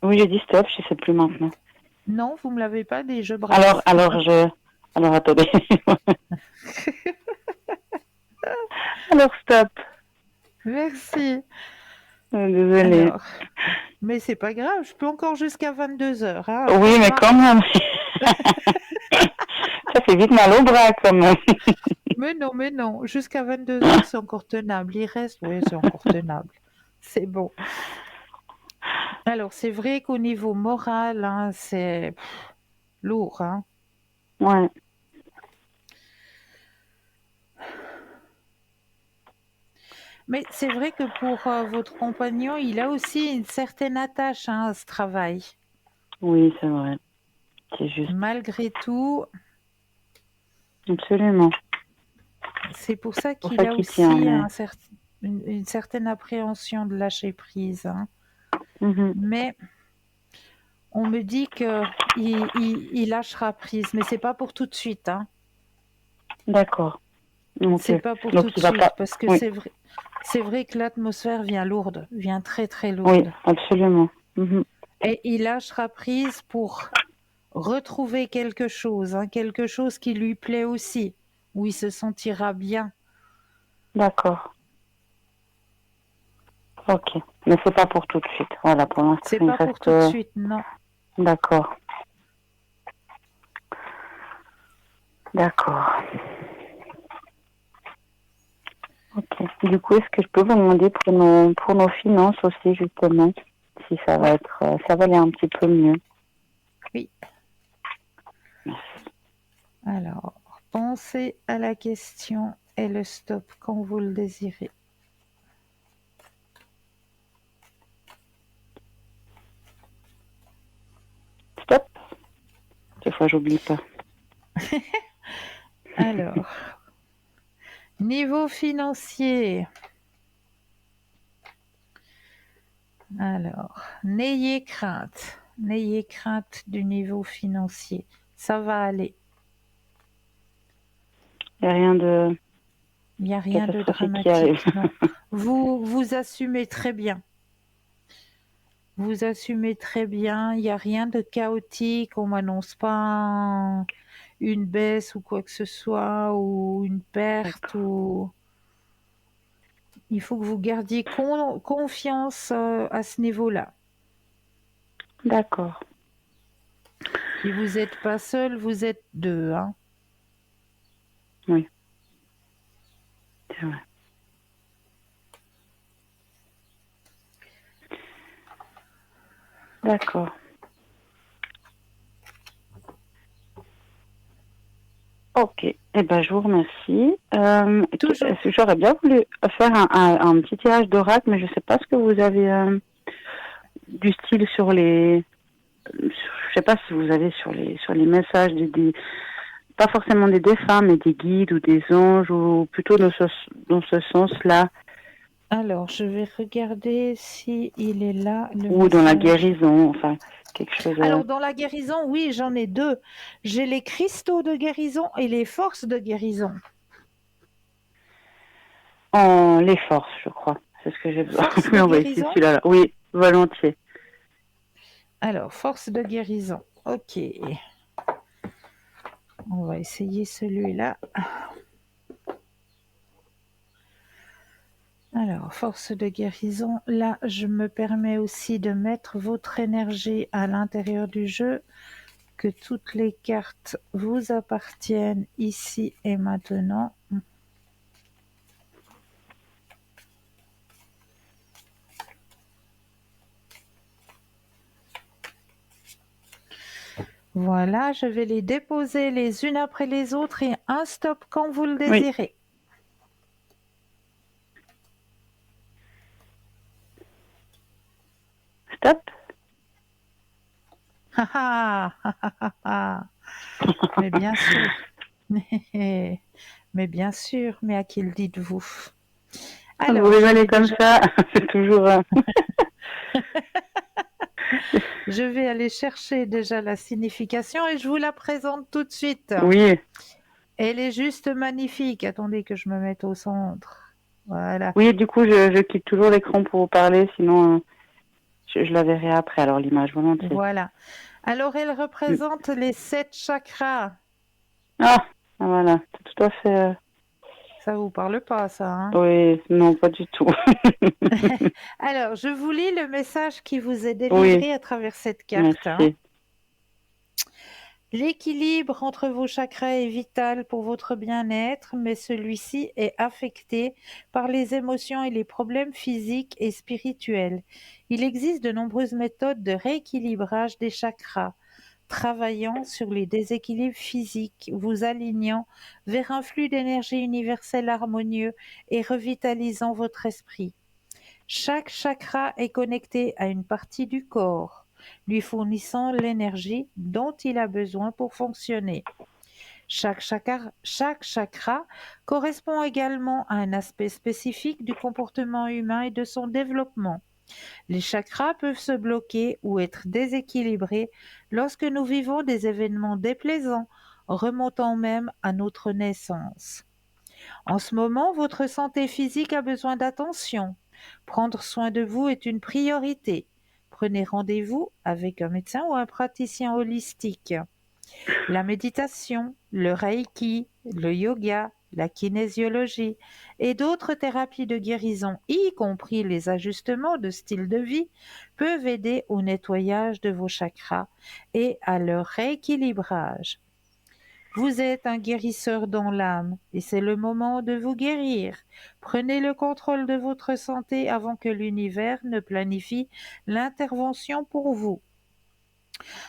Oui, j'ai dit stop, je sais plus maintenant. non, vous me l'avez pas dit, je Alors, brasse. alors attendez. Alors stop. Merci. Désolée. Alors, mais c'est pas grave, je peux encore jusqu'à 22 h. Hein, Oui, après, je mais quand m'arrête. même. Ça fait vite mal au bras, quand même. Mais non, jusqu'à 22 h, c'est encore tenable. Il reste, oui, c'est encore tenable. C'est bon. Alors, c'est vrai qu'au niveau moral, hein, c'est lourd, hein. Ouais, Mais c'est vrai que pour votre compagnon, il a aussi une certaine attache, hein, à ce travail. oui, c'est vrai. C'est juste. Malgré tout, Absolument. c'est pour ça C'est pour qu'il ça a qu'il tient, aussi mais... une certaine appréhension de lâcher prise, hein. Mhm. Mais on me dit que il lâchera prise, mais c'est pas pour tout de suite, hein. D'accord. Ok. C'est pas pour Donc, tout de il va suite, pas... parce que Oui, c'est vrai que l'atmosphère vient lourde, vient très très oui, lourde. absolument. Mhm. Et il lâchera prise pour retrouver quelque chose, hein, quelque chose qui lui plaît aussi, où il se sentira bien. D'accord. Ok. Mais c'est pas pour tout de suite. Voilà, pour l'instant, C'est il pas pour reste... tout de suite, non. D'accord. D'accord. Ok. Du coup, est-ce que je peux vous demander pour nos finances aussi, justement, si ça va Oui, être... ça va aller un petit peu mieux. oui. Alors, pensez à la question et le stop quand vous le désirez. fois, j'oublie pas. Alors, niveau financier. Alors, n'ayez crainte. N'ayez crainte du niveau financier. Ça va aller. Il n'y a rien de Il n'y a rien de catastrophique qui arrive. dramatique. Non. Vous assumez très bien. Vous assumez très bien. Il n'y a rien de chaotique. On m'annonce pas une baisse ou quoi que ce soit, ou une perte. Ou... Il faut que vous gardiez confiance à ce niveau-là. D'accord. Et vous n'êtes pas seul, vous êtes deux. Hein. Oui. C'est vrai. D'accord. Ok. Eh ben, je vous remercie. Toujours. J'aurais bien voulu faire un petit tirage d'oracle, mais je ne sais pas ce que vous avez du style sur les... Je sais pas si vous avez sur les messages pas forcément des défunts, mais des guides ou des anges, ou plutôt dans ce sens-là. Alors, je vais regarder si il est là. Ou dans la guérison, enfin, quelque chose. Alors, dans la guérison, oui, j'en ai deux. J'ai les cristaux de guérison et les forces de guérison. Les forces, je crois. C'est ce que j'ai besoin. Force de Oui, on va essayer guérison. celui-là. Oui, volontiers. Alors, force de guérison. Ok. On va essayer celui-là. Alors, force de guérison. Là, je me permets aussi de mettre votre énergie à l'intérieur du jeu. Que toutes les cartes vous appartiennent ici et maintenant. Voilà, je vais les déposer les unes après les autres et un stop quand vous le désirez. Stop. Mais bien sûr. Mais bien sûr, mais à qui le dites-vous? Alors, vous rigolez comme ça, c'est toujours... Je vais aller chercher déjà la signification et je vous la présente tout de suite. Oui. Elle est juste magnifique. Attendez que je me mette au centre. Voilà. Oui, du coup, je quitte toujours l'écran pour vous parler, sinon je la verrai après, alors l'image volontiers. Voilà. Alors, elle représente les 7 chakras. Ah, voilà, c'est tout à fait... Ça vous parle pas, ça, hein? Oui, non, pas du tout. Alors, je vous lis le message qui vous est délivré à travers cette carte. Merci. L'équilibre entre vos chakras est vital pour votre bien-être, mais celui-ci est affecté par les émotions et les problèmes physiques et spirituels. Il existe de nombreuses méthodes de rééquilibrage des chakras, travaillant sur les déséquilibres physiques, vous alignant vers un flux d'énergie universelle harmonieux et revitalisant votre esprit. Chaque chakra est connecté à une partie du corps, lui fournissant l'énergie dont il a besoin pour fonctionner. Chaque chakra correspond également à un aspect spécifique du comportement humain et de son développement. Les chakras peuvent se bloquer ou être déséquilibrés lorsque nous vivons des événements déplaisants, remontant même à notre naissance. En ce moment, votre santé physique a besoin d'attention. Prendre soin de vous est une priorité. Prenez rendez-vous avec un médecin ou un praticien holistique. La méditation, le reiki, le yoga, la kinésiologie et d'autres thérapies de guérison, y compris les ajustements de style de vie, peuvent aider au nettoyage de vos chakras et à leur rééquilibrage. Vous êtes un guérisseur dans l'âme et c'est le moment de vous guérir. Prenez le contrôle de votre santé avant que l'univers ne planifie l'intervention pour vous.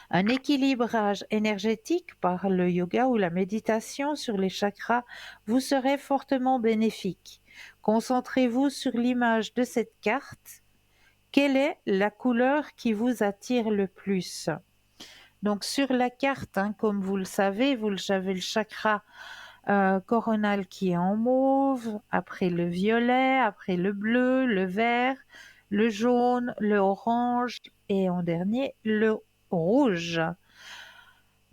Un équilibrage énergétique par le yoga ou la méditation sur les chakras vous serait fortement bénéfique. Concentrez-vous sur l'image de cette carte. Quelle est la couleur qui vous attire le plus? Donc sur la carte, hein, comme vous le savez, vous avez le chakra coronal qui est en mauve, après le violet, après le bleu, le vert, le jaune, le orange et en dernier le rouge.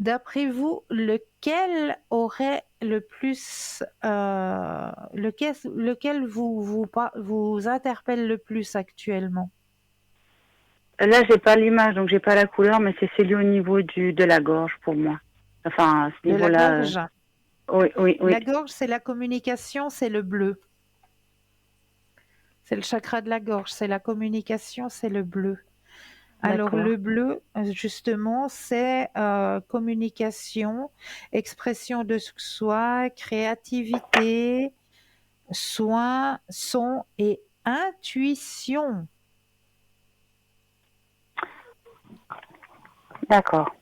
D'après vous, lequel aurait le plus, lequel vous interpelle le plus actuellement? Là, j'ai pas l'image, donc j'ai pas la couleur, mais c'est celui au niveau de la gorge pour moi. Enfin, à ce De la niveau-là. gorge? Oui, oui, oui. La gorge, c'est la communication, c'est le bleu. C'est le chakra de la gorge, c'est la communication, c'est le bleu. Alors D'accord. le bleu, justement, c'est communication, expression de soi, créativité, soin, son et intuition. D'accord.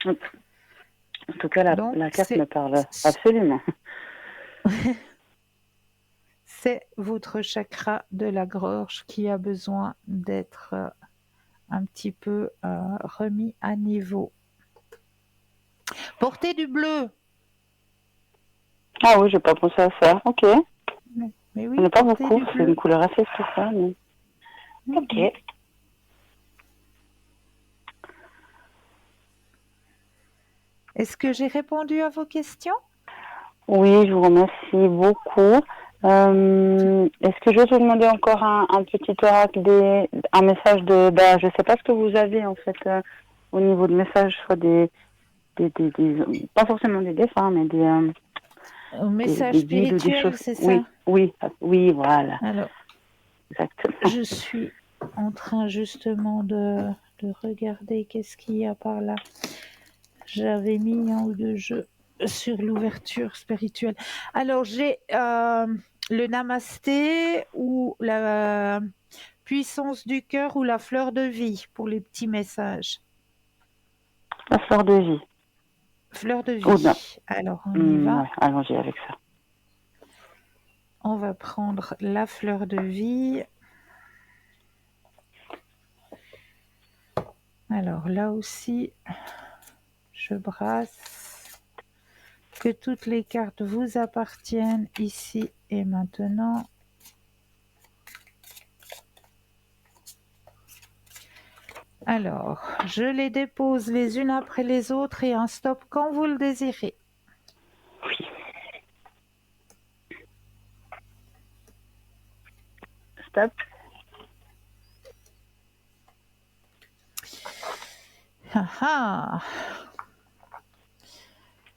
En tout cas, Donc, la carte me parle absolument. c'est votre chakra de la gorge qui a besoin d'être un petit peu remis à niveau. Portez du bleu. Ah oui, j'ai pas pensé à ça. Ok. Mais oui, Il n'y en a pas portez beaucoup, du c'est bleu. une couleur assez spéciale. Mais... Ok. Est-ce que j'ai répondu à vos questions? Oui, je vous remercie beaucoup. Est-ce que je vais vous demander encore un petit oracle, un message de... je ne sais pas ce que vous avez en fait au niveau de messages, soit des pas forcément des défunts, mais Un message des guides ou des spirituel, choses. c'est ça? Oui, oui, oui, voilà. Alors, Exactement. je suis en train justement de regarder qu'est-ce qu'il y a par là. J'avais mis un ou deux jeux sur l'ouverture spirituelle. Alors, j'ai le namasté ou la puissance du cœur ou la fleur de vie pour les petits messages. La fleur de vie. Fleur de Oh non. vie. Alors, on y va. Ouais, allons-y avec ça. On va prendre la fleur de vie. Alors là aussi, je brasse. Que toutes les cartes vous appartiennent ici et maintenant. Alors, je les dépose les unes après les autres et un stop quand vous le désirez. Oui. Stop.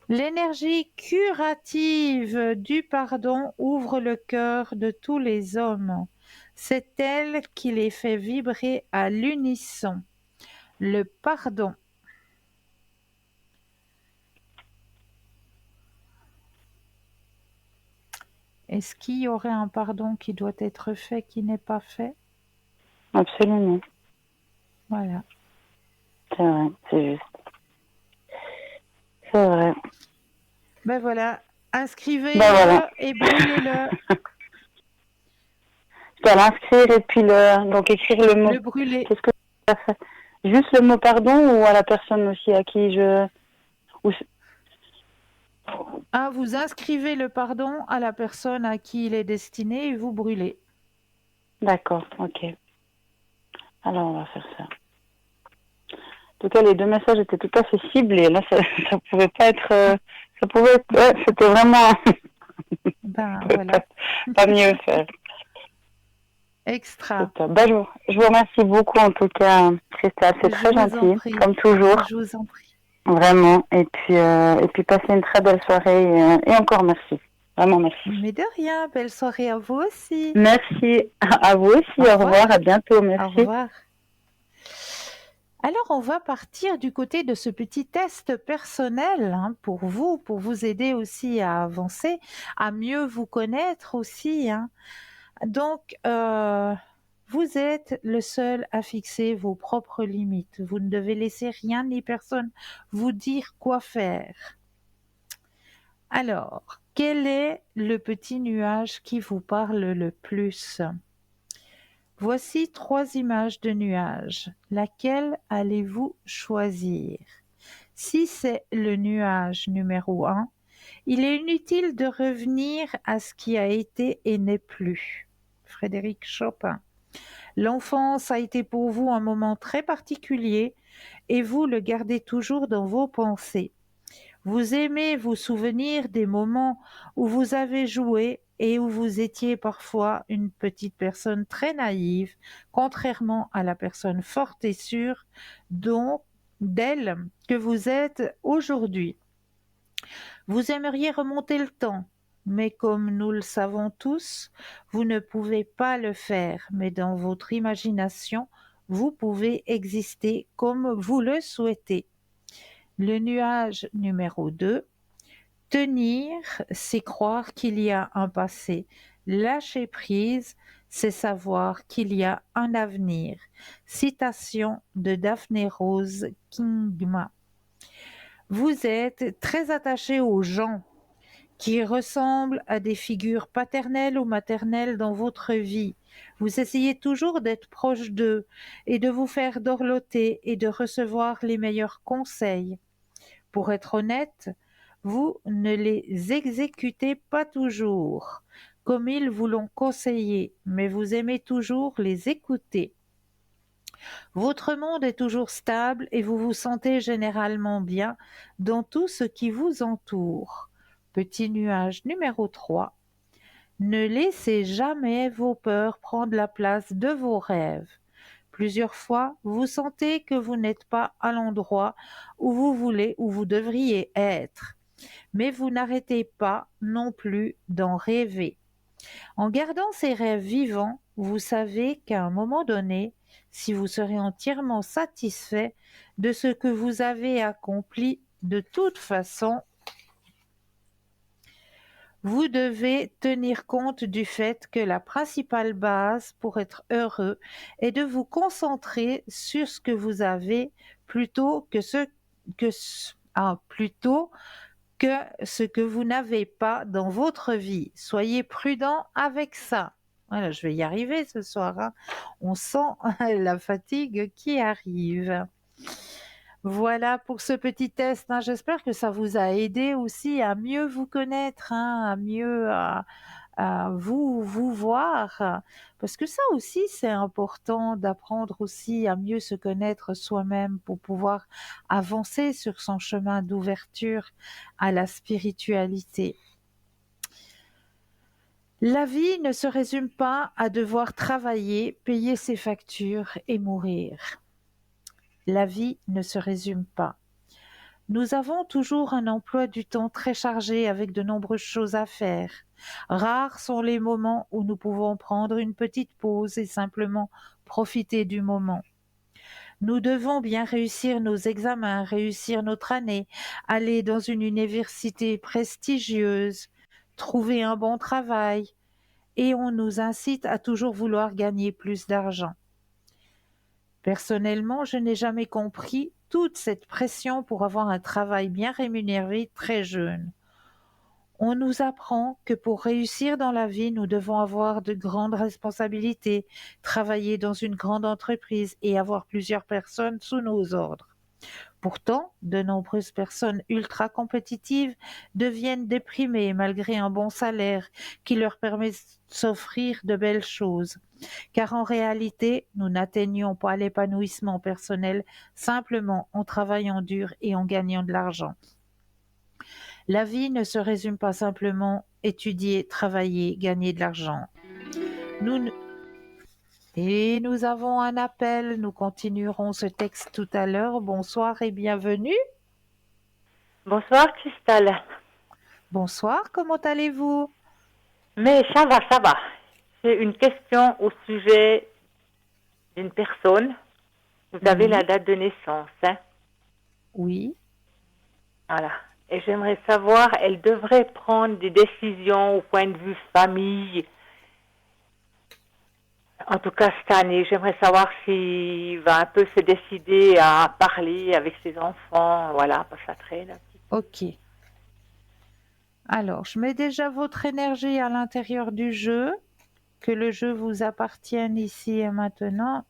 L'énergie curative du pardon ouvre le cœur de tous les hommes. C'est elle qui les fait vibrer à l'unisson. Le pardon. Est-ce qu'il y aurait un pardon qui doit être fait, qui n'est pas fait? Absolument. Voilà. C'est vrai, c'est juste. C'est vrai. Ben voilà, inscrivez-le voilà. et brûlez-le. Je dois l'inscrire et puis donc écrire le mot. Le brûler. Qu'est-ce que ça fait? Juste le mot pardon ou à la personne aussi à qui je... Vous inscrivez le pardon à la personne à qui il est destiné et vous brûlez. D'accord, ok. Alors on va faire ça. En tout cas, les deux messages étaient tout à fait ciblés. Là, ça pouvait pas être... ça pouvait être... Ouais, c'était vraiment... Voilà. pas mieux faire. Extra. Je vous remercie beaucoup en tout cas, Christelle. C'est très gentil, comme toujours. Je vous en prie. Vraiment. Et puis passez une très belle soirée et encore merci. Vraiment merci. Mais de rien. Belle soirée à vous aussi. Merci. À vous aussi. Au revoir. À bientôt. Merci. Au revoir. Alors, on va partir du côté de ce petit test personnel pour vous aider aussi à avancer, à mieux vous connaître aussi. Donc, vous êtes le seul à fixer vos propres limites. Vous ne devez laisser rien ni personne vous dire quoi faire. Alors, quel est le petit nuage qui vous parle le plus? Voici 3 images de nuages. Laquelle allez-vous choisir? Si c'est le nuage numéro 1, il est inutile de revenir à ce qui a été et n'est plus. Frédéric Chopin. L'enfance a été pour vous un moment très particulier et vous le gardez toujours dans vos pensées. Vous aimez vous souvenir des moments où vous avez joué et où vous étiez parfois une petite personne très naïve, contrairement à la personne forte et sûre d'elle que vous êtes aujourd'hui. Vous aimeriez remonter le temps, mais comme nous le savons tous, vous ne pouvez pas le faire, mais dans votre imagination, vous pouvez exister comme vous le souhaitez. Le nuage numéro 2. Tenir, c'est croire qu'il y a un passé. Lâcher prise, c'est savoir qu'il y a un avenir. Citation de Daphné Rose Kingma. Vous êtes très attaché aux gens qui ressemblent à des figures paternelles ou maternelles dans votre vie. Vous essayez toujours d'être proche d'eux et de vous faire dorloter et de recevoir les meilleurs conseils. Pour être honnête, vous ne les exécutez pas toujours comme ils vous l'ont conseillé, mais vous aimez toujours les écouter. Votre monde est toujours stable et vous vous sentez généralement bien dans tout ce qui vous entoure. Petit nuage numéro 3. Ne laissez jamais vos peurs prendre la place de vos rêves. Plusieurs fois, vous sentez que vous n'êtes pas à l'endroit où vous voulez, où vous devriez être. Mais vous n'arrêtez pas non plus d'en rêver. En gardant ces rêves vivants, vous savez qu'à un moment donné, si vous serez entièrement satisfait de ce que vous avez accompli, de toute façon, vous devez tenir compte du fait que la principale base pour être heureux est de vous concentrer sur ce que vous avez plutôt que ce que vous n'avez pas dans votre vie. Soyez prudent avec ça. Voilà, je vais y arriver ce soir, hein. On sent la fatigue qui arrive. Voilà pour ce petit test, hein. J'espère que ça vous a aidé aussi à mieux vous connaître, hein, à mieux à vous voir. Parce que ça aussi, c'est important d'apprendre aussi à mieux se connaître soi-même pour pouvoir avancer sur son chemin d'ouverture à la spiritualité. La vie ne se résume pas à devoir travailler, payer ses factures et mourir. La vie ne se résume pas. Nous avons toujours un emploi du temps très chargé avec de nombreuses choses à faire. Rares sont les moments où nous pouvons prendre une petite pause et simplement profiter du moment. Nous devons bien réussir nos examens, réussir notre année, aller dans une université prestigieuse, trouver un bon travail, et on nous incite à toujours vouloir gagner plus d'argent. Personnellement, je n'ai jamais compris toute cette pression pour avoir un travail bien rémunéré très jeune. On nous apprend que pour réussir dans la vie, nous devons avoir de grandes responsabilités, travailler dans une grande entreprise et avoir plusieurs personnes sous nos ordres. Pourtant, de nombreuses personnes ultra compétitives deviennent déprimées malgré un bon salaire qui leur permet de s'offrir de belles choses. Car en réalité, nous n'atteignons pas l'épanouissement personnel simplement en travaillant dur et en gagnant de l'argent. La vie ne se résume pas simplement étudier, travailler, gagner de l'argent. Et nous avons un appel, nous continuerons ce texte tout à l'heure. Bonsoir et bienvenue. Bonsoir Cristal. Bonsoir, comment allez-vous? Mais ça va, ça va. J'ai une question au sujet d'une personne. Vous avez la date de naissance, hein? Oui. Voilà. Et j'aimerais savoir, elle devrait prendre des décisions au point de vue famille. En tout cas, cette année, j'aimerais savoir s'il va un peu se décider à parler avec ses enfants. Voilà, parce que ça traîne. Ok. Alors, je mets déjà votre énergie à l'intérieur du jeu. que le jeu vous appartienne ici et maintenant.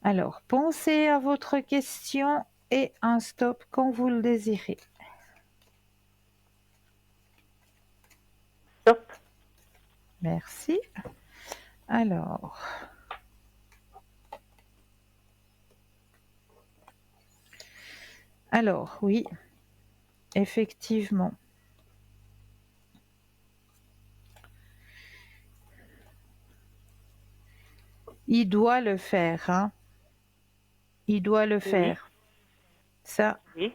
Alors, pensez à votre question et un stop quand vous le désirez. Stop. Merci. Alors, oui, effectivement. Il doit le faire, hein. Il doit le faire. Ça. Oui.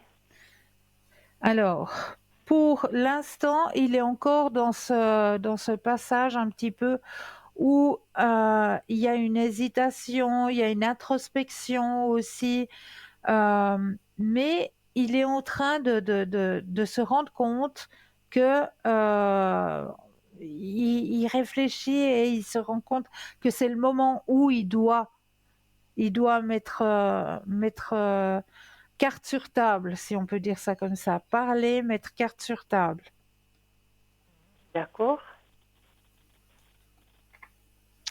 Alors, pour l'instant, il est encore dans ce passage un petit peu où il y a une hésitation, il y a une introspection aussi, mais il est en train de se rendre compte que il réfléchit et il se rend compte que c'est le moment où il doit mettre carte sur table, si on peut dire ça comme ça. Parler, mettre carte sur table. D'accord.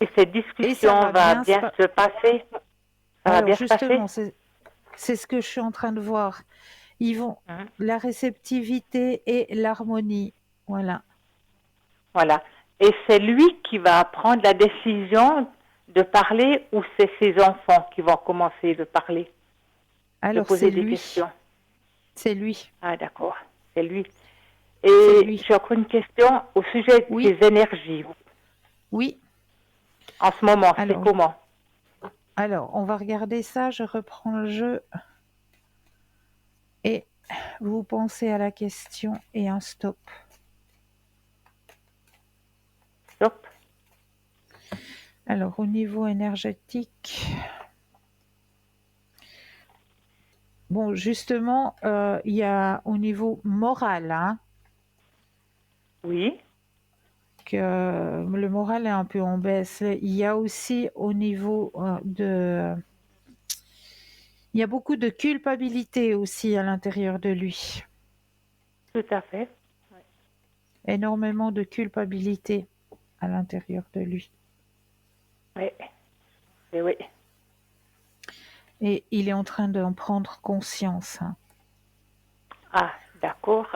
Et cette discussion ça va bien se passer? Ça va Alors bien se justement, passer? c'est ce que je suis en train de voir. Ils vont la réceptivité et l'harmonie. Voilà. Voilà. Et c'est lui qui va prendre la décision de parler ou c'est ses enfants qui vont commencer de parler? Alors de poser c'est des lui. questions. C'est lui. Ah d'accord, c'est lui. Et j'ai encore une question au sujet des énergies. Oui. En ce moment, c'est comment? Alors, on va regarder ça. Je reprends le jeu. Et vous pensez à la question et un stop. Stop. Alors, au niveau énergétique... Bon, justement, il y a au niveau moral, hein, oui, que le moral est un peu en baisse. Il y a aussi au niveau il y a beaucoup de culpabilité aussi à l'intérieur de lui. Tout à fait. Oui. Énormément de culpabilité à l'intérieur de lui. Oui, et oui. Et il est en train d'en prendre conscience. Hein. Ah, d'accord.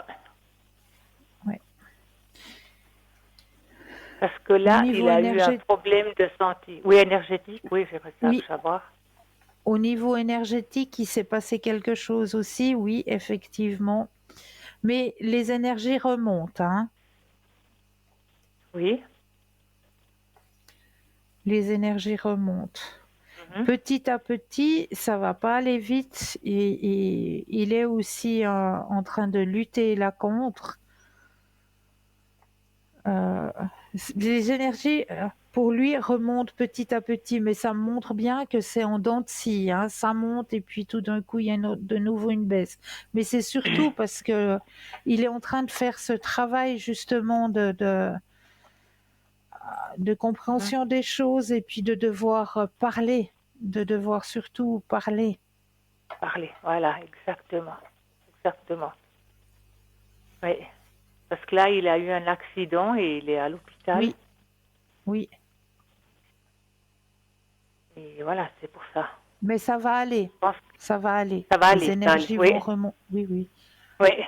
Oui. Parce que là, il a eu un problème de santé. Oui, énergétique, oui, j'aimerais savoir. Au niveau énergétique, il s'est passé quelque chose aussi, oui, effectivement. Mais les énergies remontent, hein. Oui. Les énergies remontent. Petit à petit, ça va pas aller vite. Et il est aussi en train de lutter là contre. Les énergies, pour lui, remontent petit à petit, mais ça montre bien que c'est en dents de scie. Hein. Ça monte et puis tout d'un coup, il y a de nouveau une baisse. Mais c'est surtout parce que il est en train de faire ce travail justement de compréhension des choses et puis de devoir parler, de devoir surtout parler. Parler, voilà, exactement. Exactement. Oui. Parce que là, il a eu un accident et il est à l'hôpital. Oui. Oui. Et voilà, c'est pour ça. Mais ça va aller. Ça va aller. Ça va Les aller. énergies oui. vont remonter. Oui, oui. Oui.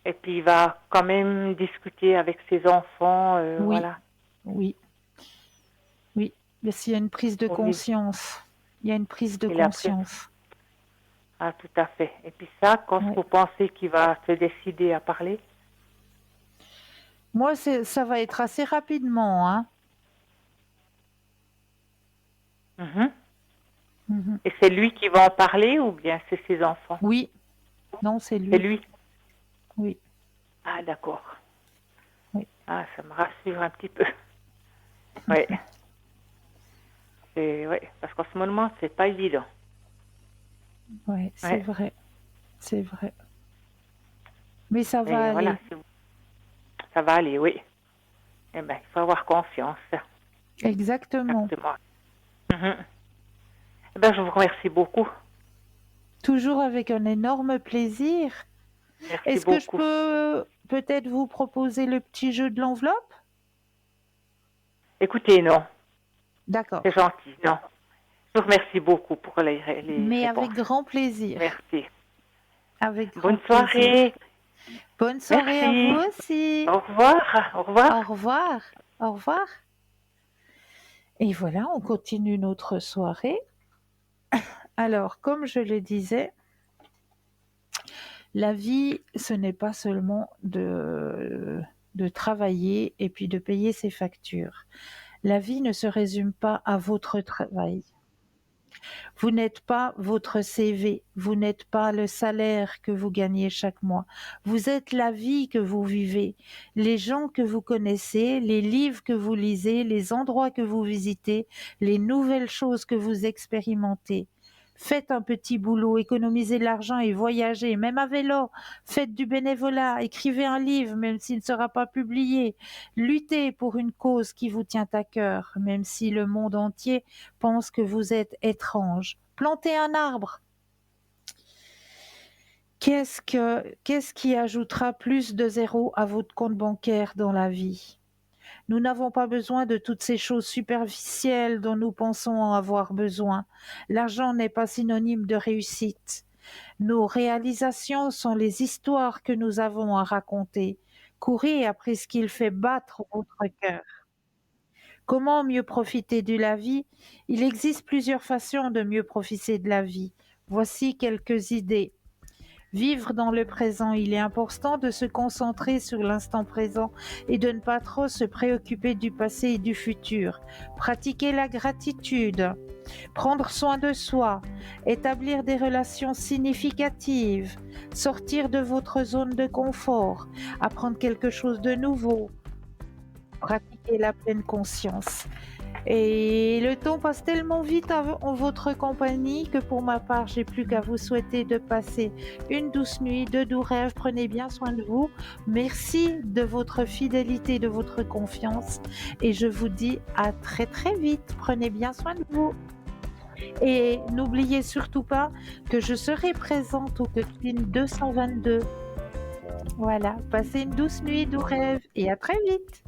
Et puis, il va quand même discuter avec ses enfants. Oui. Voilà. Oui. Oui. Mais s'il y a une prise de conscience. Il y a une prise de conscience. Ah, tout à fait. Et puis ça, quand vous pensez qu'il va se décider à parler? Moi, ça va être assez rapidement, hein. Et c'est lui qui va en parler ou bien c'est ses enfants? Oui. Non, c'est lui. C'est lui? Oui. Ah, d'accord. Oui. Ah, ça me rassure un petit peu. Oui. Oui, parce qu'en ce moment, c'est pas évident. Oui, c'est vrai. C'est vrai. Mais ça va aller. Voilà, ça va aller, oui. Eh bien, il faut avoir confiance. Exactement. Exactement. Eh bien, je vous remercie beaucoup. Toujours avec un énorme plaisir. Merci Est-ce que je beaucoup. peux peut-être vous proposer le petit jeu de l'enveloppe? Écoutez, non, D'accord. c'est gentil, non. Je vous remercie beaucoup pour les Mais réponses. avec grand plaisir. Merci. Avec grand Bonne plaisir. soirée. Bonne soirée à vous Merci. aussi. Au revoir. Au revoir. Au revoir. Au revoir. Et voilà, on continue notre soirée. Alors, comme je le disais, la vie, ce n'est pas seulement de travailler et puis de payer ses factures. La vie ne se résume pas à votre travail. Vous n'êtes pas votre CV, vous n'êtes pas le salaire que vous gagnez chaque mois. Vous êtes la vie que vous vivez, les gens que vous connaissez, les livres que vous lisez, les endroits que vous visitez, les nouvelles choses que vous expérimentez. Faites un petit boulot, économisez de l'argent et voyagez, même à vélo. Faites du bénévolat, écrivez un livre, même s'il ne sera pas publié. Luttez pour une cause qui vous tient à cœur, même si le monde entier pense que vous êtes étrange. Plantez un arbre. Qu'est-ce qui ajoutera plus de zéro à votre compte bancaire dans la vie? Nous n'avons pas besoin de toutes ces choses superficielles dont nous pensons en avoir besoin. L'argent n'est pas synonyme de réussite. Nos réalisations sont les histoires que nous avons à raconter. Courez après ce qu'il fait battre votre cœur. Comment mieux profiter de la vie? Il existe plusieurs façons de mieux profiter de la vie. Voici quelques idées. Vivre dans le présent, il est important de se concentrer sur l'instant présent et de ne pas trop se préoccuper du passé et du futur. Pratiquer la gratitude, prendre soin de soi, établir des relations significatives, sortir de votre zone de confort, apprendre quelque chose de nouveau, pratiquer la pleine conscience. Et le temps passe tellement vite en votre compagnie que pour ma part, j'ai plus qu'à vous souhaiter de passer une douce nuit, de doux rêves. Prenez bien soin de vous. Merci de votre fidélité, de votre confiance. Et je vous dis à très très vite. Prenez bien soin de vous. Et n'oubliez surtout pas que je serai présente au Coaching 222. Voilà, passez une douce nuit, doux rêves et à très vite.